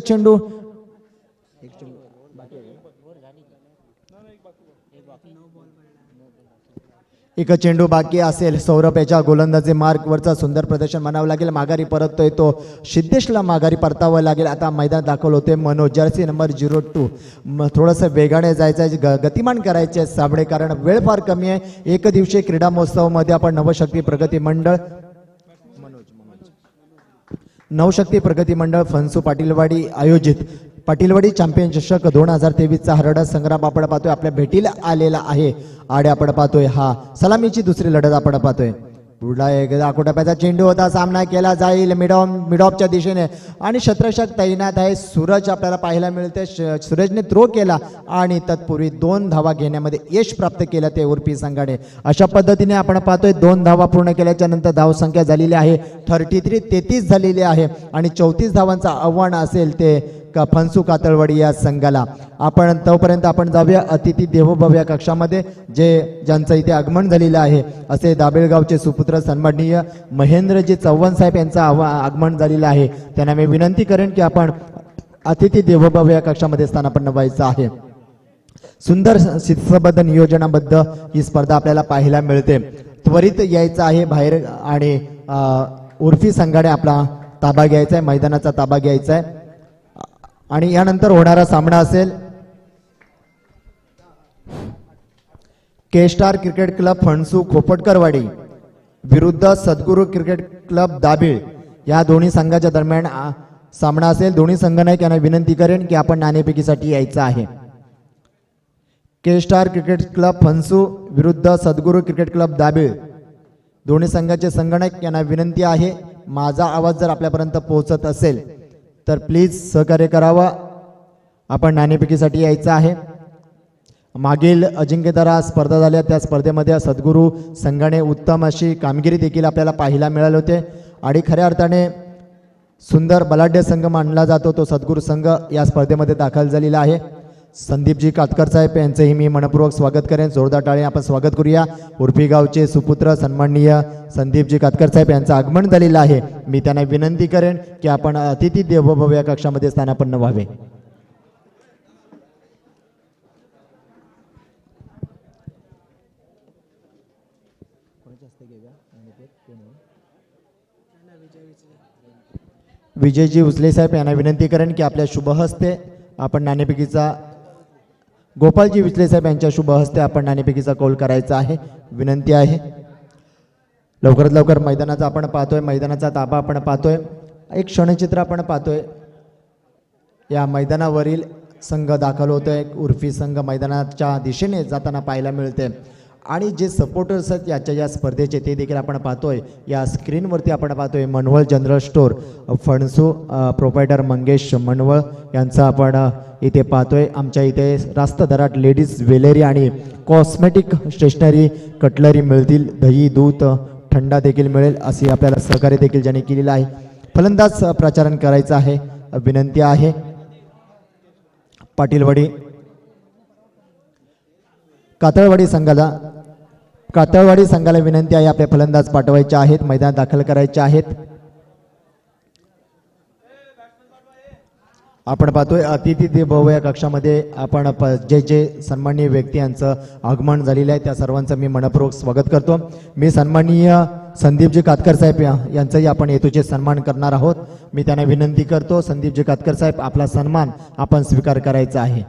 चेंडू बाकी असेल. सौरभ याच्या गोलंदाजी मार्कवरचा सुंदर प्रदर्शन म्हणावं लागेल. माघारी परततोय तो सिद्धेशला माघारी परतावं लागेल. आता मैदान दाखल होते मनोज जर्सी नंबर 02. थोडंसं वेगाने जायचं आहे, गतिमान करायचे साबळे, कारण वेळ फार कमी आहे. 1 दिवसीय क्रीडा महोत्सवामध्ये आपण नवशक्ती प्रगती मंडळ फणसू पाटीलवाडी आयोजित पाटीलवाडी चॅम्पियन चषक 2023चा हरडा संग्राम आपण पाहतोय आपल्या भेटीला आलेला आहे. आणि आपण पाहतोय हा सलामीची दुसरी लढत आपण पाहतोय. पुढला एकदा आकोटाप्याचा चेंडू होता. सामना केला जाईल मिडॉपच्या दिशेने आणि क्षेत्ररक्षक तैनात आहे. सूरज आपल्याला पाहायला मिळते. सूरजने थ्रो केला आणि तत्पूर्वी 2 धावा घेण्यामध्ये यश प्राप्त केलं ते उर्फी संघाने. अशा पद्धतीने आपण पाहतोय 2 धावा पूर्ण केल्याच्या नंतर धावसंख्या झालेली आहे 33 झालेली आहे आणि 34 धावांचा आव्हान असेल ते फणसू कातळवाडी या संघाला. आपण तोपर्यंत आपण जाऊया अतिथी देवोभव कक्षामध्ये, ज्यांचं इथे आगमन झालेलं आहे असे दाबेळगावचे सुपुत्र सन्माननीय महेंद्रजी चव्हाण साहेब यांचं आगमन झालेलं आहे. त्यांना मी विनंती करेन की आपण अतिथी देवोभव या कक्षामध्ये स्थानापन्न व्हायचं आहे. सुंदर शिस्तबद्ध नियोजनाबद्ध ही स्पर्धा आपल्याला पाहायला मिळते. त्वरित यायचं आहे बाहेर आणि उर्फी संघाने आपला ताबा घ्यायचा आहे, मैदानाचा ताबा घ्यायचा आहे. आणि यानंतर होणारा सामना असेल के स्टार क्रिकेट क्लब फणसू खोपटकरवाडी विरुद्ध सद्गुरू क्रिकेट क्लब दाबेळ. या दोन्ही संघाच्या दरम्यान सामना असेल. दोन्ही संघ नाही, यांना विनंती करेन की आपण नाणेफेकीसाठी यायचं आहे. के स्टार क्रिकेट क्लब फणसू विरुद्ध सद्गुरू क्रिकेट क्लब दाबेळ दोन्ही संघाचे संगणक यांना विनंती आहे, माझा आवाज जर आपल्यापर्यंत पोहोचत असेल तर प्लीज सहकार्य करावा. आपण नाणेफेकीसाठी यायचं आहे. मागील अजिंक्यतारा स्पर्धा झाल्या, त्या स्पर्धेमध्ये सद्गुरू संघाने उत्तम अशी कामगिरी देखील आपल्याला पाहायला मिळाले होते आणि खऱ्या अर्थाने सुंदर बलाढ्य संघ मानला जातो तो सद्गुरू संघ या स्पर्धेमध्ये दाखल झालेला आहे. संदीपजी कातकर साहेब यांचंही मी मनपूर्वक स्वागत करेन. जोरदार टाळी आपण स्वागत करूया. उर्फी गावचे सुपुत्र सन्माननीय संदीपजी कातकर साहेब यांचं आगमन झालेलं आहे. मी त्यांना विनंती करेन की आपण अतिथी देवोभव या कक्षामध्ये स्थानापन्न व्हावे. विजयजी उचले साहेब यांना विनंती करेन की आपल्या शुभ हस्ते आपण नाणेफेकीचा गोपालजी उचले साहेब यांच्या शुभ हस्ते आपण नाणेफेकीचा कौल करायचा आहे. विनंती आहे. लवकरात लवकर मैदानाचा आपण पाहतोय, मैदानाचा ताबा आपण पाहतोय, एक क्षणचित्र आपण पाहतोय. या मैदानावरील संघ दाखल होतोय. उर्फी संघ मैदानाच्या दिशेने जाताना पाहायला मिळते आणि जे सपोर्टर्स आहेत याच्या या स्पर्धेचे ते देखील आपण पाहतोय. या स्क्रीनवरती आपण पाहतोय Manwal general store फणसू proprietor Mangesh Manwal यांचा आपण इथे पाहतोय. आमच्या इथे रास्त दरात लेडीज ज्वेलरी आणि कॉस्मेटिक स्टेशनरी कटलरी मिळतील. दही दूध थंडा देखील मिळेल असे आपल्याला सहकार्य देखील ज्यांनी केलेलं आहे. फलंदाज प्रचारण करायचं आहे. विनंती आहे. पाटीलवाडी कातळवाडी संघाला विनंती आहे, आपले फलंदाज पाठवायचे आहेत, मैदान दाखल करायचे आहेत. आपण पाहतोय अतिथी देवोभव या कक्षामध्ये आपण जे सन्माननीय व्यक्ती यांचं आगमन झालेलं आहे त्या सर्वांचं मी मनपूर्वक स्वागत करतो. मी सन्माननीय संदीपजी कातकर साहेब यांचाही आपण हेतूचे सन्मान करणार आहोत. मी त्यांना विनंती करतो, संदीपजी कातकर साहेब आपला सन्मान आपण स्वीकार करायचा आहे.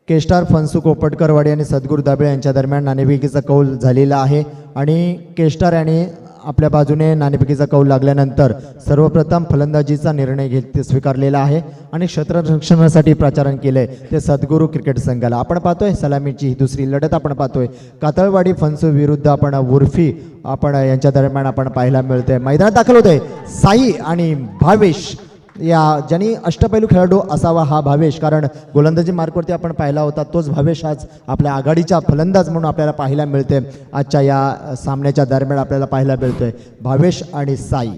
केस्टार फणसू कोपटकरवाडी आणि सद्गुरू दाबळे यांच्या दरम्यान नाणेफेकीचा कौल झालेला आहे आणि केस्टार यांनी आपल्या बाजूने नाणेफेकीचा कौल लागल्यानंतर सर्वप्रथम फलंदाजीचा निर्णय स्वीकारलेला आहे आणि क्षेत्ररक्षणासाठी प्रचारण केलंय ते सद्गुरू क्रिकेट संघाला. आपण पाहतोय सलामीची ही दुसरी लढत आपण पाहतोय. कातळवाडी फणसू विरुद्ध आपण उर्फी आपण यांच्या दरम्यान आपण पाहायला मिळतंय. मैदानात दाखल होतोय साई आणि भावेश. या ज्यांनी अष्टपैलू खेळाडू असावा हा भावेश, कारण गोलंदाजी मार्कवरती आपण पाहिला होता तोच भावेश आज आपल्या आघाडीचा फलंदाज म्हणून आपल्याला पाहायला मिळते. आजच्या या सामन्याच्या दरम्यान आपल्याला पाहायला मिळतोय भावेश आणि साई.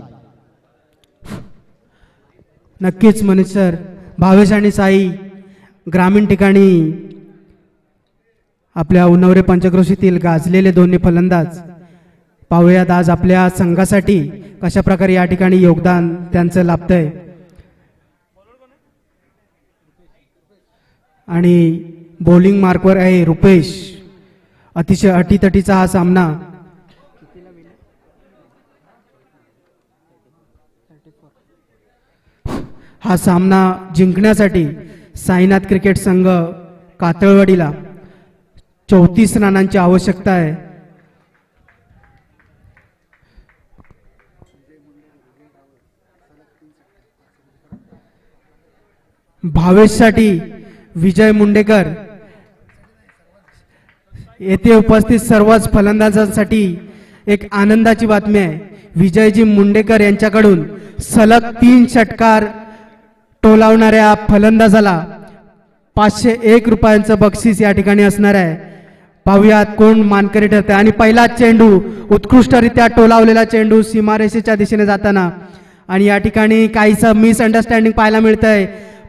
नक्कीच मनीष सर, भावेश आणि साई ग्रामीण ठिकाणी आपल्या उन्नवरे पंचक्रोशीतील गाजलेले दोन्ही फलंदाज. पाहूयात आज आपल्या संघासाठी कशा प्रकारे या ठिकाणी योगदान त्यांचं लाभतंय. आणि बॉलिंग मार्कवर आहे रुपेश. अतिशय अटीतटीचा हा सामना. हा सामना जिंकण्यासाठी साईनाथ क्रिकेट संघ कातळवाडीला 34 रनांची आवश्यकता आहे. भावेशसाठी विजय मुंडेकर. येथे उपस्थित सर्वच फलंदाजांसाठी एक आनंदाची बातमी आहे. विजयजी मुंडेकर यांच्याकडून सलग 3 षटकार टोलावणाऱ्या फलंदाजाला 501 रुपयांचं बक्षीस या ठिकाणी असणार आहे. पाहुयात कोण मानकरी ठरते. आणि पहिला चेंडू, उत्कृष्टरित्या टोलावलेला चेंडू सीमारेषेच्या दिशेने जाताना आणि या ठिकाणी काहीसं मिसअंडरस्टँडिंग पाहायला मिळतंय.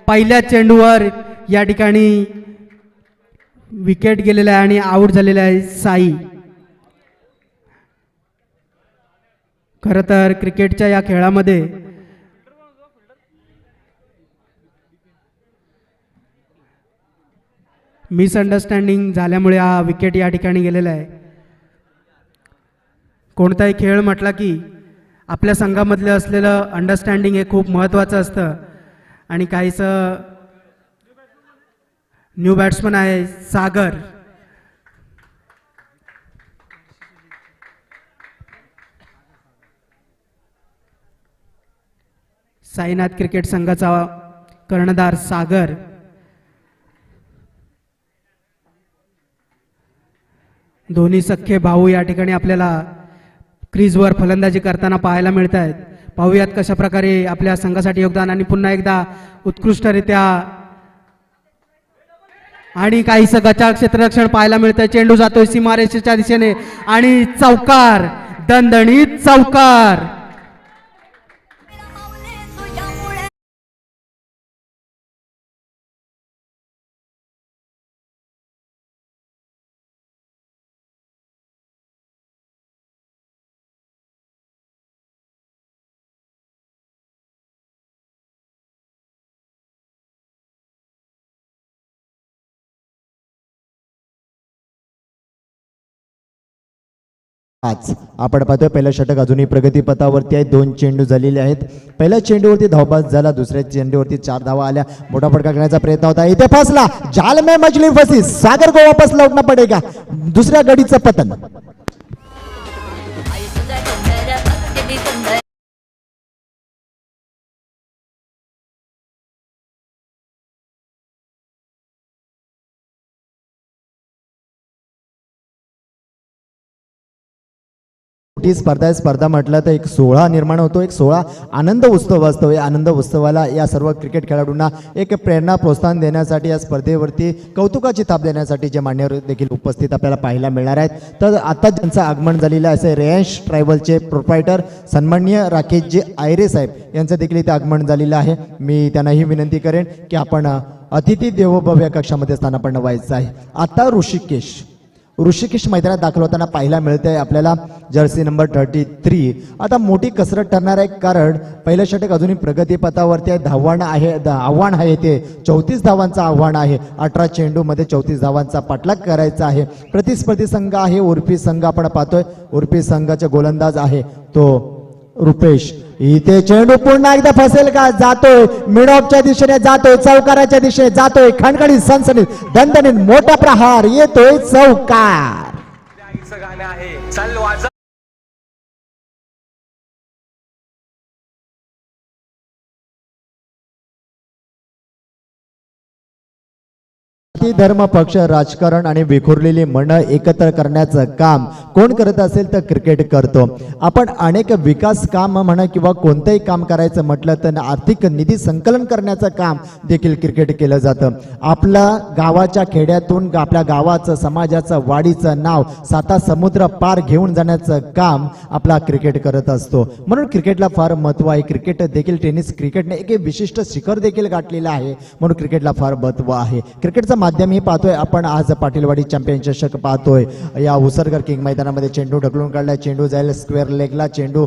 पहिल्या चेंडूवर या ठिकाणी विकेट गेलेला आहे आणि आऊट झालेला आहे साई. खरं तर क्रिकेटच्या या खेळामध्ये मिसअंडरस्टँडिंग झाल्यामुळे हा विकेट या ठिकाणी गेलेला आहे. कोणताही खेळ म्हटला की आपल्या संघामधले असलेलं अंडरस्टँडिंग हे खूप महत्त्वाचं असतं. आणि काहीसं न्यू बॅट्समन आहे सागर. साईनाथ क्रिकेट संघाचा कर्णधार सागर. दोन्ही सख्खे भाऊ या ठिकाणी आपल्याला क्रीजवर फलंदाजी करताना पाहायला मिळत आहेत. पाहूयात कशा प्रकारे आपल्या संघासाठी योगदान आणि पुन्हा एकदा उत्कृष्टरित्या आणि काहीसं गचाळ क्षेत्ररक्षण पाहायला मिळतंय. चेंडू जातोय सीमारेषेच्या दिशेने आणि चौकार, दणदणीत चौकार. आज आपण पाहतोय पहिलं षटक अजूनही प्रगतीपथावरती आहे. 2 चेंडू झालेले आहेत. पहिल्या चेंडूवरती धावबाद झाला, दुसऱ्या चेंडूवरती 4 धावा आल्या. मोठा फटका करण्याचा प्रयत्न होता, इथे फसला. जाल में मछली फसी, सागर को वापस लौटना पडेगा. दुसऱ्या गडीचं पतन. मोठी स्पर्धा आहे. स्पर्धा म्हटलं तर एक सोहळा निर्माण होतो, एक सोहळा आनंद उत्सव असतो. या आनंद उत्सवाला या सर्व क्रिकेट खेळाडूंना एक प्रेरणा प्रोत्साहन देण्यासाठी या स्पर्धेवरती कौतुकाची थाप देण्यासाठी जे मान्यवर देखील उपस्थित आपल्याला पाहायला मिळणार आहेत. तर आता ज्यांचं आगमन झालेलं आहे असे रेयांश ट्रायबलचे प्रोप्रायटर सन्माननीय राकेशजी आयरे साहेब यांचं देखील इथे आगमन झालेलं आहे. मी त्यांनाही विनंती करेन की आपण अतिथी देवोभव या कक्षामध्ये स्थानापन्न व्हायचं आहे. आता ऋषिकेश मैदानात दाखल होताना पाहायला मिळतंय आपल्याला जर्सी नंबर 33. आता मोठी कसरत ठरणार आहे, कारण पहिलं षटक अजूनही प्रगतीपथावरती आहे. आव्हान आहे ते 34 धावांचं आव्हान आहे. 18 चेंडूमध्ये 34 धावांचा पाठलाग करायचा आहे. प्रतिस्पर्धी संघ आहे उर्फी संघ. आपण पाहतोय उर्फी संघाचा गोलंदाज आहे तो रुपेश. इथे चेंडू पुन्हा एकदा फसेल का? जातोय मिड ऑफच्या दिशेने, जातोय चौकाराच्या दिशेने, जातोय खणखणीत सनसनीत दणदणीत मोठा प्रहार, येतोय चौकार. गाणं आहे चल वाजा. धर्म पक्ष राजकारण आणि विखुरलेली मन एकत्र करण्याचं काम कोण करत असेल तर क्रिकेट करतो. आपण अनेक विकास काम म्हणा किंवा कोणतंही काम करायचं म्हटलं तर आर्थिक निधी संकलन करण्याचं काम देखील क्रिकेट केलं जातं. आपल्या गावाच्या खेड्यातून आपल्या गावाचं समाजाचं वाडीचं नाव 7 समुद्र पार घेऊन जाण्याचं काम आपला क्रिकेट करत असतो. म्हणून क्रिकेटला फार महत्व आहे. क्रिकेट देखील क्रिकेटने एक विशिष्ट शिखर देखील गाठलेलं आहे. म्हणून क्रिकेटला फार महत्व आहे. क्रिकेटचं माध्यम ही पाहतोय आपण आज पाटीलवाडी चॅम्पियन चषक पाहतोय. या उसरगर किंग मैदानामध्ये चेंडू ढकलून काढलाय. चेंडू जाईल स्क्वेअर लेगला, चेंडू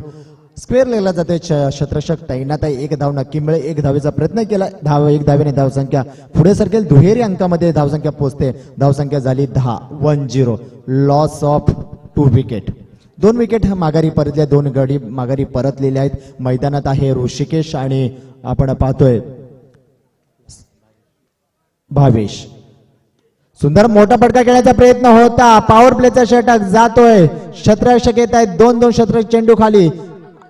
स्क्वेअर लेगला जातोय. शत्रक्षक तैनात. 1 धाव नक्की मिळेल. 1 धावेचा प्रयत्न केला. 1 धावेने धावसंख्या पुढे सरकेल. दुहेरी अंकामध्ये धावसंख्या पोहोचते. धावसंख्या झाली 10. Loss of 2 wicket. 2 विकेट माघारी परतल्या. 2 गडी माघारी परतलेले आहेत. मैदानात आहे ऋषिकेश आणि आपण पाहतोय भावेश. सुंदर मोठा फटका खेळण्याचा प्रयत्न होता. पॉवर प्लेचा षटक जातोय. क्षेत्ररक्षक येत आहेत. 2-2 क्षेत्ररक्षक चेंडू खाली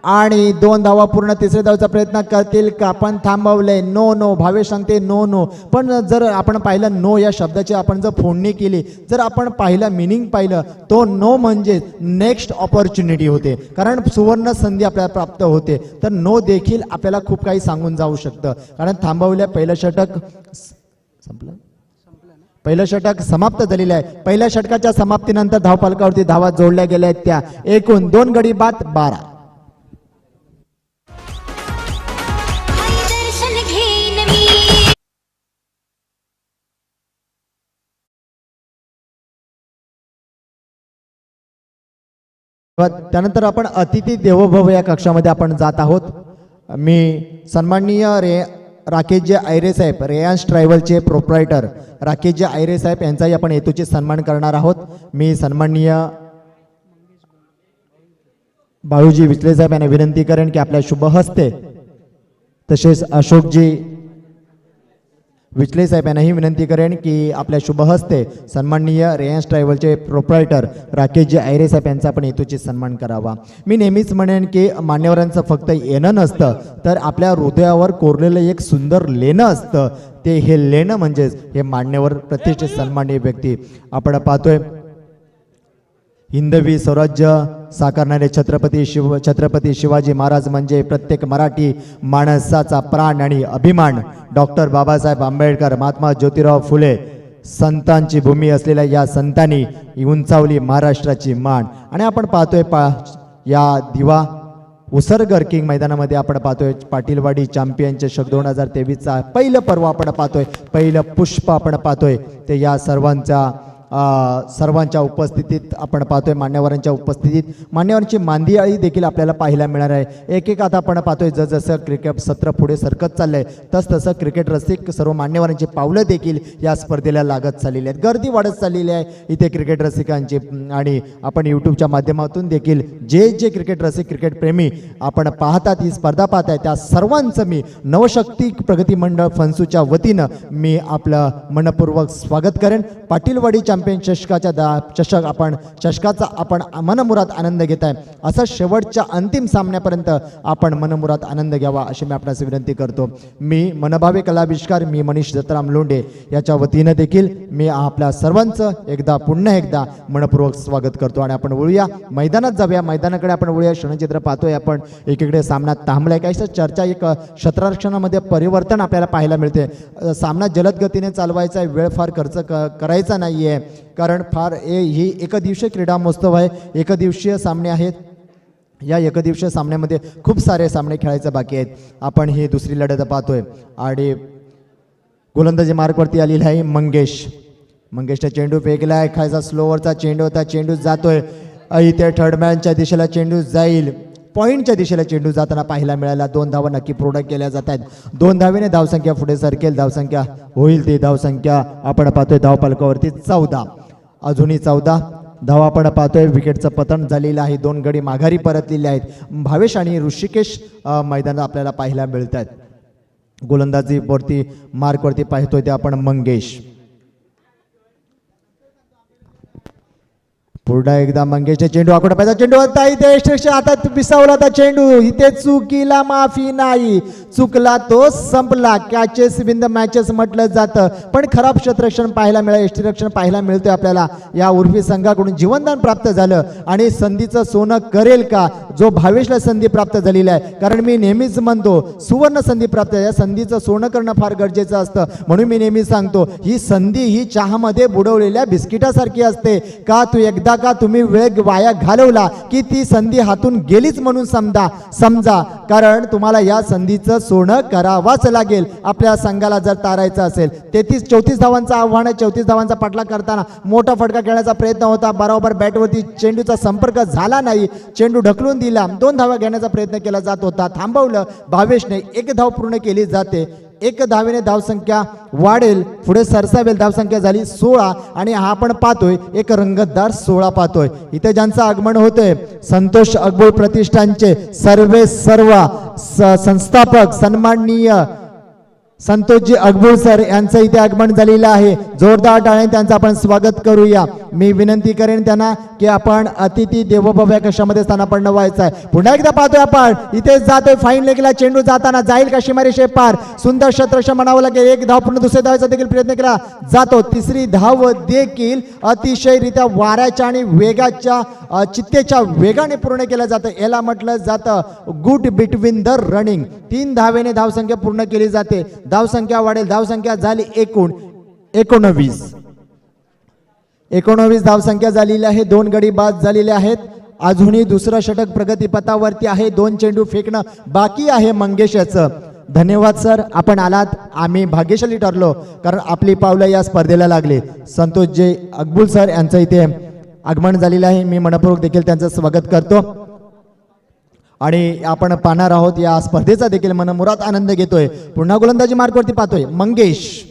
आणि 2 धावा पूर्ण. तिसऱ्या धावाचा प्रयत्न करतील का? पण थांबवले. नो. भावेश सांगते नो. पण जर आपण पाहिलं नो या शब्दाची आपण जर फोडणी केली, जर आपण पाहिलं मिनिंग पाहिलं, तो नो म्हणजे नेक्स्ट ऑपॉर्च्युनिटी होते. कारण सुवर्ण संधी आपल्याला प्राप्त होते. तर नो देखील आपल्याला खूप काही सांगून जाऊ शकतं. कारण थांबवल्या. पहिलं षटक संपलं. पहिलं षटक समाप्त झालेलं आहे. पहिल्या षटकाच्या समाप्तीनंतर धावफलकावरती धावा जोडल्या गेल्या आहेत. त्या एकूण 2 गडी बाद 12. त्यानंतर आपण अतिथी देवोभव या कक्षामध्ये आपण जात आहोत. मी सन्माननीय राकेशजी आयरे साहेब, रेयांश ट्रायबलचे प्रोप्रायटर राकेशजी आयरे साहेब यांचाही आपण हेतूचे सन्मान करणार आहोत. मी सन्माननीय बाळूजी विचले साहेब यांना विनंती करेन की आपल्या शुभ हस्ते, तसेच अशोकजी विचले साहेब यांनाही विनंती करेन की आपल्या शुभ हस्ते सन्माननीय रेयांश ट्रायबलचे प्रोप्रायटर राकेशजी आयरे साहेब यांचा आपण हेतूचे सन्मान करावा. मी नेहमीच म्हणेन की मान्यवरांचं फक्त येणं नसतं, तर आपल्या हृदयावर कोरलेलं एक सुंदर लेणं असतं. ते हे लेणं म्हणजेच हे मान्यवर प्रतिष्ठित सन्माननीय व्यक्ती. आपण पाहतोय हिंदवी स्वराज्य साकारणारे छत्रपती शिवाजी महाराज म्हणजे प्रत्येक मराठी माणसाचा प्राण आणि अभिमान. डॉक्टर बाबासाहेब आंबेडकर, महात्मा ज्योतिराव फुले, संतांची भूमी असलेल्या या संतांनी उंचावली महाराष्ट्राची मान. आणि आपण पाहतोय या दिवा उसरगर किंग मैदानामध्ये आपण पाहतोय पाटीलवाडी चॅम्पियन चषक 2023चा पहिलं पर्व आपण पाहतोय, पहिलं पुष्प आपण पाहतोय. ते या सर्वांच्या उपस्थितीत आपण पाहतोय, मान्यवरांच्या उपस्थितीत मान्यवरांची मांदियाळी देखील आपल्याला पाहायला मिळणार आहे. एक आता आपण पाहतोय जसं क्रिकेट सत्र पुढे सरकत चाललंय तसं क्रिकेट रसिक सर्व मान्यवरांची पावलं देखील या स्पर्धेला लागत चाललेली आहेत. गर्दी वाढत चाललेली आहे इथे क्रिकेट रसिकांची. आणि आपण यूट्यूबच्या माध्यमातून देखील जे क्रिकेट रसिक क्रिकेट प्रेमी आपण पाहतात, ही स्पर्धा पाहताय, त्या सर्वांचं मी नवशक्ती प्रगती मंडळ फनसूच्या वतीनं मी आपलं मनपूर्वक स्वागत करेन. पाटीलवाडी चॅम्पियन चषकाचा आपण मनमुराद आनंद घेत आहे. असं शेवटच्या अंतिम सामन्यापर्यंत आपण मनमुराद आनंद घ्यावा अशी मी आपणास विनंती करतो. मी मनभावे कलाविष्कार, मी मनीष दत्तराम लोंढे याच्या वतीनं देखील मी आपल्या सर्वांचं पुन्हा एकदा मनपूर्वक स्वागत करतो. आणि आपण वळूया मैदानात, जाऊया मैदानाकडे आपण वळूया. क्षणचित्र पाहतोय आपण, एकीकडे सामना थांबलाय, काही चर्चा, एक क्षेत्ररक्षणामध्ये परिवर्तन आपल्याला पाहायला मिळते. सामना जलद गतीने चालवायचा आहे, वेळ फार खर्च करायचा नाही आहे, कारण ही एकदिवसीय क्रीडा महोत्सव आहे, एकदिवसीय सामने आहेत. या एकदिवसीय सामन्यामध्ये खूप सारे सामने खेळायचे बाकी आहेत. आपण ही दुसरी लढत पाहतोय आणि गोलंदाजी मार्कवरती आलेला आहे मंगेशने चेंडू फेकलाय, खायचा स्लोवरचा चेंडू होता, चेंडू जातोय इथे थर्डमॅनच्या दिशेला चेंडू जाईल, पॉईंटच्या दिशेला चेंडू जाताना पाहायला मिळाला. 2 धावा नक्की प्रोडक्ट केल्या जात आहेत. 2 धावेने धावसंख्या पुढे सरकेल, धावसंख्या होईल ती धावसंख्या आपण पाहतोय धावफलकावरती 14, अजूनही 14 धावा आपण पाहतोय. विकेटचं पतन झालेलं आहे, 2 गडी माघारी परतलेले आहेत. भावेश आणि ऋषिकेश मैदानात आपल्याला पाहायला मिळत आहेत. गोलंदाजीवरती मार्कवरती पाहतोय ते आपण मंगेश. पुन्हा एकदा मंगेशने चेंडू आकडा पाहिजे, चेंडू होता इथे एक्स्ट्रा हातात विसावला होता चेंडू, इथे चुकीला माफी नाही, चुकला तो संपला. कॅचेस विन द मॅचेस म्हटलं जातं, पण खराब क्षेत्ररक्षण पाहायला मिळालं, यष्टीरक्षण पाहायला मिळतोय आपल्याला. या उर्फी संघाकडून जीवनदान प्राप्त झालं आणि संधीचं सोनं करेल का, जो भावेशला संधी प्राप्त झालेली आहे. कारण मी नेहमीच म्हणतो सुवर्ण संधी प्राप्त आहे, या संधीचं सोनं करणं फार गरजेचं असतं. म्हणून मी नेहमी सांगतो ही संधी ही चहामध्ये बुडवलेल्या बिस्किटासारखी असते. का तू एकदा का तुम्ही वेळ वाया घालवला की ती संधी हातून गेलीच म्हणून समजा, कारण तुम्हाला या संधीचं सोनं करावाच लागेल आपल्या संघाला जर तारायचं असेल. 34 धावांचं आव्हान आहे. 34 धावांचा पाठलाग करताना मोठा फटका खेळण्याचा प्रयत्न होता, बरोबर बॅटवरती चेंडूचा संपर्क झाला नाही, चेंडू ढकलून दिला. 2 धावा घेण्याचा प्रयत्न केला जात होता, थांबवलं भावेशने. 1 धाव पूर्ण केली जाते, 1 धावेने धावसंख्या वाढेल, पुढे सरसावेल. धावसंख्या झाली 16 आणि हा आपण पाहतोय एक रंगतदार 16 पाहतोय. इथे ज्यांचं आगमन होतंय संतोष अकबोळ प्रतिष्ठानचे सर्व संस्थापक सन्माननीय संतोषजी अकबोळ सर यांचं इथे आगमन झालेलं आहे. जोरदार टाळ्याने त्यांचं आपण स्वागत करूया. मी विनंती करेन त्यांना की आपण अतिथी देवोभव या कशामध्ये स्थानापन्न व्हायचं आहे. पुन्हा एकदा पाहतोय आपण, इथे जातोय फाईन लेगला चेंडू जाताना जाईल का सीमारे शेपार, सुंदर क्षेत्ररक्षण म्हणावं लागेल. 1 धाव पूर्ण, दुसऱ्या धावाचा देखील प्रयत्न केला जातो, 3री धाव देखील अतिशयरित्या वाऱ्याच्या आणि वेगाच्या चित्तेच्या वेगाने पूर्ण केलं जातं. याला म्हटलं जातं गुड बिटवीन द रनिंग. 3 धावेने धावसंख्या पूर्ण केली जाते, धावसंख्या वाढेल. धावसंख्या झाली एकूण 19 धावसंख्या झालेली आहे. 2 गडी बाद झालेले आहेत. अजूनही दुसरं षटक प्रगतीपथावरती आहे. 2 चेंडू फेकणं बाकी आहे मंगेशाचं. धन्यवाद सर, आपण आलात, आम्ही भाग्यशाली ठरलो कारण आपली पावलं या स्पर्धेला लागली. संतोषजी अकबोळ सर यांचं इथे आगमन झालेलं आहे. मी मनपूर्वक देखील त्यांचं स्वागत करतो आणि आपण पाहणार आहोत या स्पर्धेचा देखील मनमुराद आनंद घेतोय. पुन्हा गोलंदाजी मार्कवरती पाहतोय मंगेश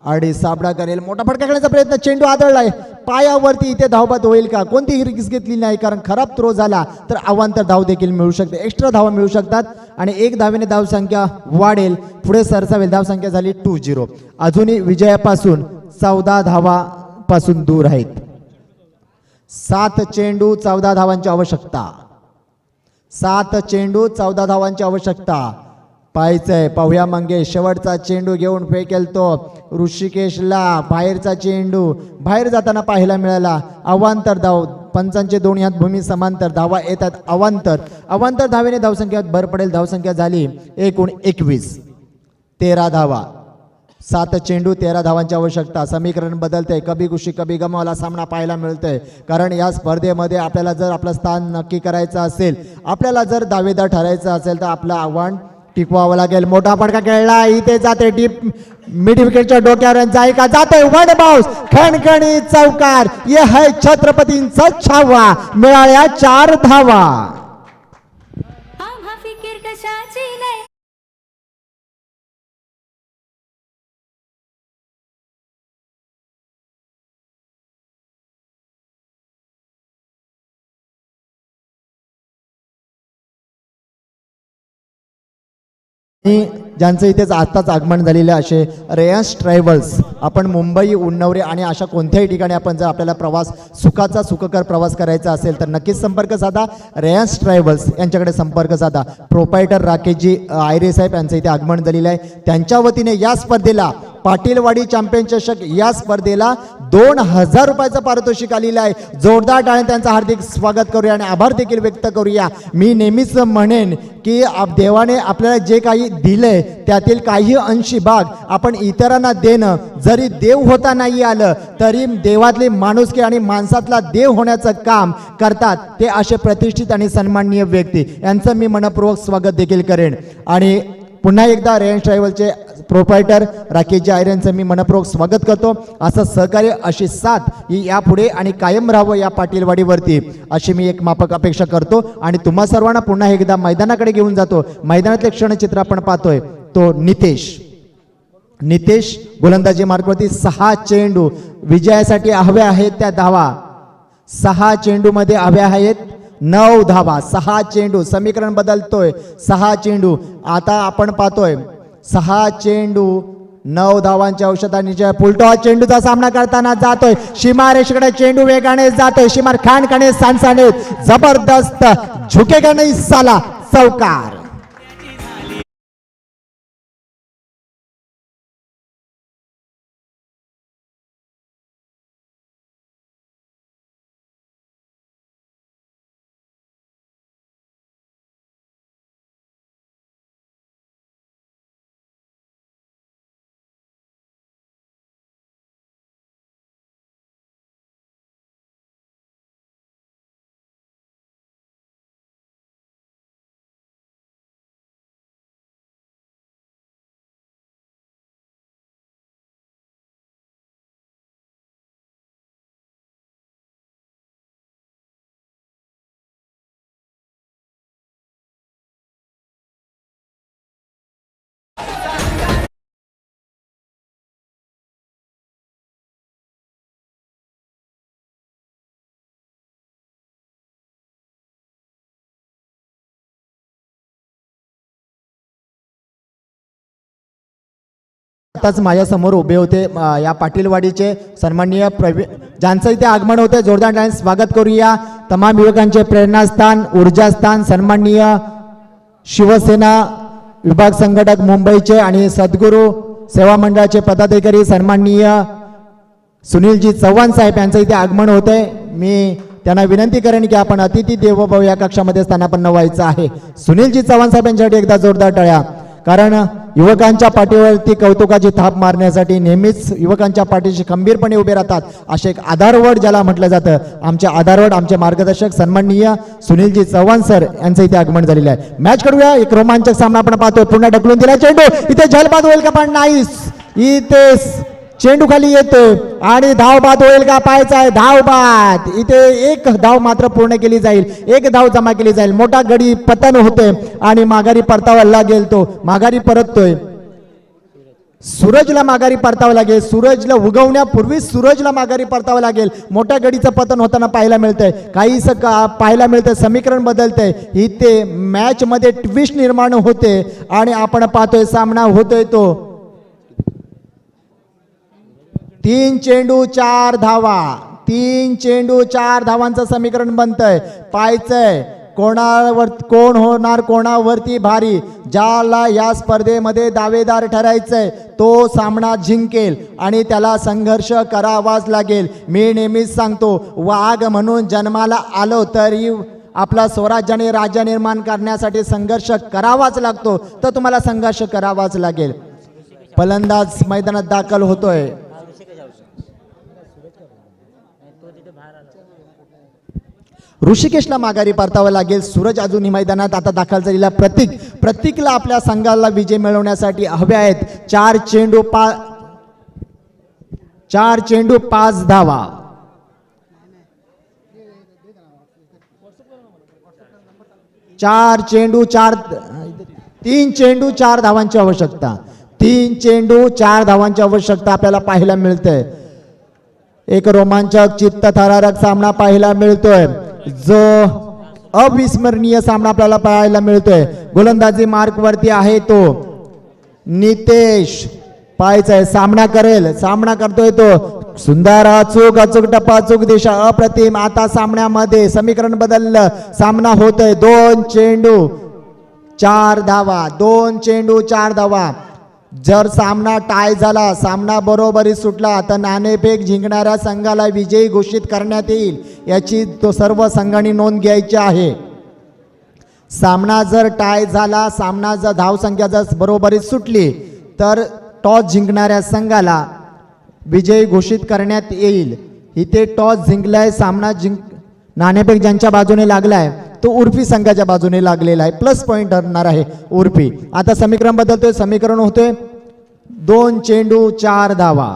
आणि साबडा करेल, मोठा फटका खेळण्याचा प्रयत्न, चेंडू आदळलाय पायावरती. इथे धावबाद होईल का, कोणतीही रिस्क घेतली नाही, कारण खराब थ्रो झाला तर अवांतर धाव देखील मिळू शकते, एक्स्ट्रा धावा मिळू शकतात आणि 1 धावेने धावसंख्या वाढेल, पुढे सरसावेल. धावसंख्या झाली 2-0. अजूनही विजयापासून 14 धावापासून दूर आहेत. 7 चेंडू 14 धावांची आवश्यकता, 7 चेंडू 14 धावांची आवश्यकता. पाहायचंय, पाहूया मंगेश शेवटचा चेंडू घेऊन फेकेल तो ऋषिकेशला. बाहेरचा चेंडू बाहेर जाताना पाहायला मिळाला, अवांतर धाव पंचांचे दोन ह्यात भूमी समांतर, धावा येतात अवांतर. अवांतर धावेने धावसंख्यात भर पडेल. धावसंख्या झाली एकूण 21. 13 धावा, 7 चेंडू, 13 धावांची आवश्यकता. समीकरण बदलते. कभी खुशी कभी गम वाला सामना पाहायला मिळतोय. कारण या स्पर्धेमध्ये आपल्याला जर आपलं स्थान नक्की करायचं असेल, आपल्याला जर दावेदार ठरायचं असेल तर आपलं आव्हान टिकवावं लागेल. मोठा फटका खेळला, इथे जाते डीप मिड विकेटच्या डोक्यावर जाय का जातोय वन बाउन्स, खणखणी चौकार. ये है छत्रपतींचा छावा. मिळाल्या 4 धावा. आम्हा फिकीर कशाची नाही. आणि ज्यांचं इथेच आत्ताच आगमन झालेले असे रेयन्स ट्रॅव्हल्स. आपण मुंबई, उन्नवरे आणि अशा कोणत्याही ठिकाणी आपण जर आपल्याला प्रवास सुखाचा सुखकर प्रवास करायचा असेल तर नक्कीच संपर्क साधा. रेयन्स ट्रॅव्हल्स यांच्याकडे संपर्क साधा. प्रोपायटर राकेशजी आयरे साहेब यांचं इथे आगमन झालेलं आहे. त्यांच्या वतीने या स्पर्धेला पाटीलवाडी चॅम्पियन चषक या स्पर्धेला 2000 रुपयाचं पारितोषिक आलेलं आहे. जोरदार टाळ्याने त्यांचं हार्दिक स्वागत करूया आणि आभार देखील व्यक्त करूया. मी नेहमीच म्हणेन की देवाने आपल्याला जे काही दिलंय त्यातील काही अंशी भाग आपण इतरांना देणं, जरी देव होता नाही आलं तरी देवातली माणुसकी आणि माणसातला देव होण्याचं काम करतात ते असे प्रतिष्ठित आणि सन्माननीय व्यक्ती यांचं मी मनपूर्वक स्वागत देखील करेन. आणि पुन्हा एकदा रेयन्स ट्रॅव्हलचे प्रोपायटर राकेशजी आयरे यांचं मी मनपूर्वक स्वागत करतो. असं सहकार्य, अशी साथ ही यापुढे आणि कायम राहावं या पाटीलवाडीवरती अशी मी एक माफक अपेक्षा करतो. आणि तुम्हा सर्वांना पुन्हा एकदा मैदानाकडे घेऊन जातो. मैदानातले क्षणचित्र आपण पाहतोय तो नितेश गोलंदाजी मार्कवरती 6 चेंडू विजयासाठी हव्या आहेत त्या धावा. 6 चेंडूमध्ये हव्या आहेत 9 धावा. 6 चेंडू, समीकरण बदलतोय. 6 चेंडू आता आपण पाहतोय 6 चेंडू 9 धावांच्या औषधांच्या पुलटॉ चेंडूचा सामना करताना जातोय. सीमा रेषेकडे चेंडू वेगाने जातोय. सीमार खानखाने सांसाने जबरदस्त झुकेगा नाही साला चौकार. आताच माझ्यासमोर उभे होते या पाटीलवाडीचे सन्माननीय ज्यांचं इथे आगमन होते. जोरदार टाळ्यांनी स्वागत करूया. तमाम युवकांचे प्रेरणास्थान, ऊर्जास्थान सन्माननीय शिवसेना विभाग संघटक मुंबईचे आणि सद्गुरू सेवा मंडळाचे पदाधिकारी सन्माननीय सुनीलजी चव्हाण साहेब यांचं इथे आगमन होते. मी त्यांना विनंती करेन की आपण अतिथी देवो भव या कक्षामध्ये स्थानापन्न व्हायचं आहे. सुनीलजी चव्हाण साहेब यांच्यासाठी एकदा जोरदार टाळ्या. कारण युवकांच्या पाठीवरती कौतुकाची थाप मारण्यासाठी नेहमीच युवकांच्या पाठीशी खंबीरपणे उभे राहतात असे एक आधारवड ज्याला म्हटलं जातं, आमचे आधारवड, आमचे मार्गदर्शक सन्माननीय सुनीलजी चव्हाण सर यांचं इथे आगमन झालेलं आहे. मॅच करूया. एक रोमांचक सामना आपण पाहतोय. पुन्हा ढकलून दिला चेंडू, इथे झलबाद होईल का? पण नाहीस, इथे चेंडू खाली येतोय आणि धाव बाद होईल का? पाहायचा आहे. धाव बाद, इथे एक धाव मात्र पूर्ण केली जाईल, एक धाव जमा केली जाईल. मोठा गडी पतन होते आणि माघारी परतावा लागेल. तो माघारी परततोय. सूरजला माघारी परतावं लागेल. सूरजला उगवण्यापूर्वी सूरजला माघारी परतावं लागेल. मोठ्या गडीचं पतन होताना पाहायला मिळतंय. काहीच पाहायला मिळतंय. समीकरण बदलतंय. इथे मॅच मध्ये ट्विस्ट निर्माण होते आणि आपण पाहतोय सामना होतोय तो 3 चेंडू 4 धावा. 3 चेंडू 4 धावांचं समीकरण बनतंय. पाहायचंय कोण होणार कोणावरती भारी, ज्याला या स्पर्धेमध्ये दावेदार ठरायचंय तो सामना जिंकेल आणि त्याला संघर्ष करावाच लागेल. मी नेहमीच सांगतो, वाघ म्हणून जन्माला आलो तरी आपला स्वराज्य आणि राज्य निर्माण करण्यासाठी संघर्ष करावाच लागतो, तर तुम्हाला संघर्ष करावाच लागेल. फलंदाज मैदानात दाखल होतोय. ऋषिकेशला माघारी परतावं लागेल. सूरज अजूनही मैदानात आता दाखल झालेला प्रतीकला आपल्या संघाला विजय मिळवण्यासाठी हवे आहेत 4 चेंडू 5 धावा. तीन चेंडू 4 धावांची आवश्यकता. 3 चेंडू 4 धावांची आवश्यकता आपल्याला पाहायला मिळते. एक रोमांचक चित्तथरारक सामना पाहायला मिळतोय, जो अविस्मरणीय सामना आपल्याला पाहायला मिळतोय. गोलंदाजी मार्क वरती आहे तो नितेश. पाहायचंय सामना करतोय तो. सुंदर अचूक टपाचूक दिशा अप्रतिम. आता सामन्यामध्ये समीकरण बदललं, सामना होतोय 2 चेंडू 4 धावा. 2 चेंडू 4 धावा. जर सामना टाय झाला, सामना बरोबरी सुटला, तर नाणेफेक जिंकणाऱ्या संघाला विजयी घोषित करण्यात येईल, याची तो सर्व संघांनी नोंद घ्यायची आहे. सामना जर टाय झाला, सामना जर धावसंख्या जर बरोबरी सुटली, तर टॉस जिंकणाऱ्या संघाला विजयी घोषित करण्यात येईल. इथे टॉस जिंकलाय, सामना नाणेफेक ज्यांच्या बाजूने लागलाय तो उर्फी संघाच्या बाजूने लागलेला आहे. प्लस पॉइंट ठरणार आहे उर्फी. आता समीकरण बदलतोय, समीकरण होतोय 2 चेंडू 4 धावा.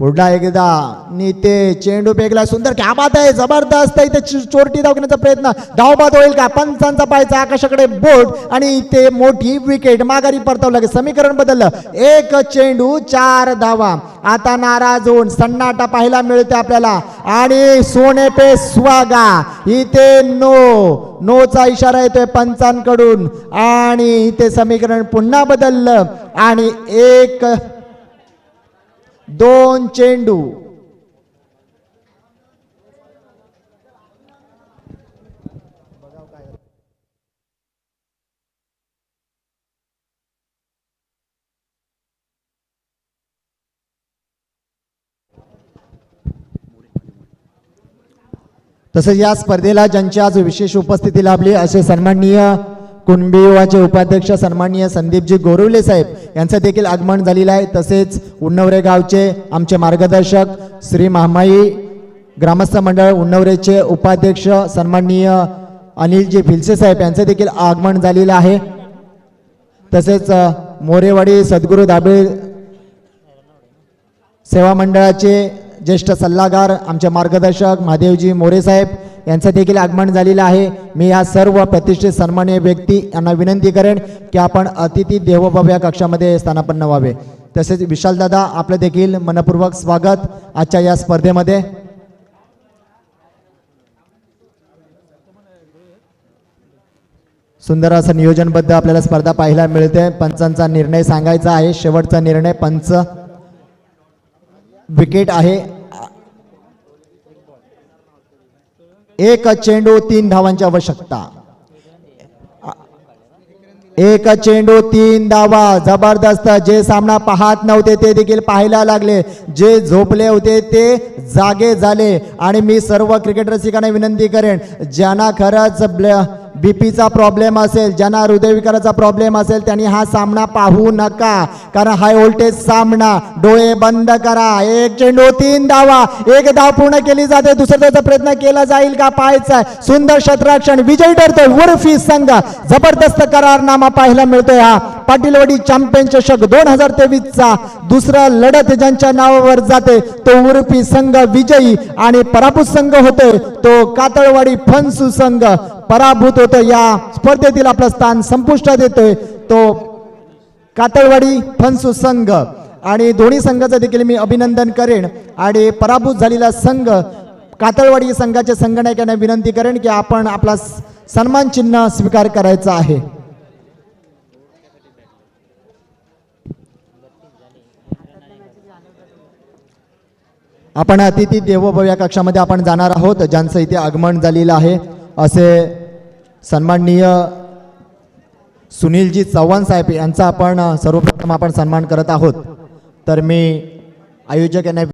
पुढला एकदा निते चेंडू फेकला, सुंदर क्या बात आहे, जबरदस्त. इथे चोरटी धावण्याचा प्रयत्न, धावबाद होईल का? पंचांचा पायचा आकाशाकडे बोट आणि इथे मोठी विकेट. माघारी परतावं लागेल. समीकरण बदललं, 1 चेंडू 4 धावा. आता नाराज होऊन सन्नाटा पाहायला मिळते आपल्याला आणि सोने पे स्वागा. इथे नोचा इशारा येतोय पंचांकडून आणि इथे समीकरण पुन्हा बदललं आणि 2 चेंडू तसेच या स्पर्धेला ज्यांची आज विशेष उपस्थिती लाभली असे सन्माननीय कुणबी युवाचे उपाध्यक्ष सन्माननीय संदीपजी गोरवले साहेब यांचं देखील आगमन झालेलं आहे. तसेच उन्नवरे गावचे आमचे मार्गदर्शक श्री महामाई ग्रामस्थ मंडळ उन्नवरेचे उपाध्यक्ष सन्माननीय अनिलजी फिलसे साहेब यांचं देखील आगमन झालेलं आहे. तसेच मोरेवाडी सद्गुरू दाबे सेवा मंडळाचे ज्येष्ठ सल्लागार आमचे मार्गदर्शक महादेवजी मोरे साहेब यांचं देखील आगमन झालेलं आहे. मी या सर्व प्रतिष्ठित सन्माननीय व्यक्ती यांना विनंती करेन की आपण अतिथी देवोभव या कक्षामध्ये स्थानापन्न व्हावे. तसेच विशालदादा आपलं देखील मनपूर्वक स्वागत आजच्या या स्पर्धेमध्ये. सुंदर असं नियोजनबद्ध आपल्याला स्पर्धा पाहायला मिळते. पंचांचा निर्णय सांगायचा आहे. शेवटचा निर्णय पंच विकेट आहे. 1 चेंडू 3 धावांची आवश्यकता. 1 चेंडू 3 धावा. जबरदस्त. जे सामना पाहत नव्हते ते देखील पाहायला लागले, जे झोपले होते ते जागे झाले. आणि मी सर्व क्रिकेट रसिकांना विनंती करेन, ज्यांना खरंच बीपीचा प्रॉब्लेम असेल, ज्यांना हृदयविकाराचा प्रॉब्लेम असेल, त्यांनी हा सामना पाहू नका, कारण हाय व्होल्टेज सामना. डोळे बंद करा. 1 चेंडू 3 धावा. 1 धाव पूर्ण केली जाते, दुसऱ्या धावचा प्रयत्न केला जाईल का पाहायचा. सुंदर शतराक्षण. विजयी ठरतोय उर्फी संघ. जबरदस्त करारनामा पाहायला मिळतोय. हा पाटीलवाडी चॅम्पियन चषक 2023चा दुसरा लढत ज्यांच्या नावावर जाते तो उर्फी संघ विजयी आणि पराभूत संघ होतोय तो कातळवाडी फणसू संघ पराभूत होतो. या स्पर्धेतील आपलं स्थान संपुष्टात येतोय तो कातळवाडी फणसू संघ. आणि दोन्ही संघाचं देखील मी अभिनंदन करेन. आणि पराभूत झालेला संघ कातळवाडी संघाच्या संघनायकांना विनंती करेन की आपण आपला सन्मान चिन्ह स्वीकार करायचा आहे. आपण अतिथी देवोभव या कक्षामध्ये आपण जाणार आहोत, ज्यांचं इथे आगमन झालेलं आहे. असे सन्माननीय सुनीलजी चव्हाण साहेब यांचा आपण सर्वप्रथम आपण सन्मान करत आहोत. तर मी आयोजक यांना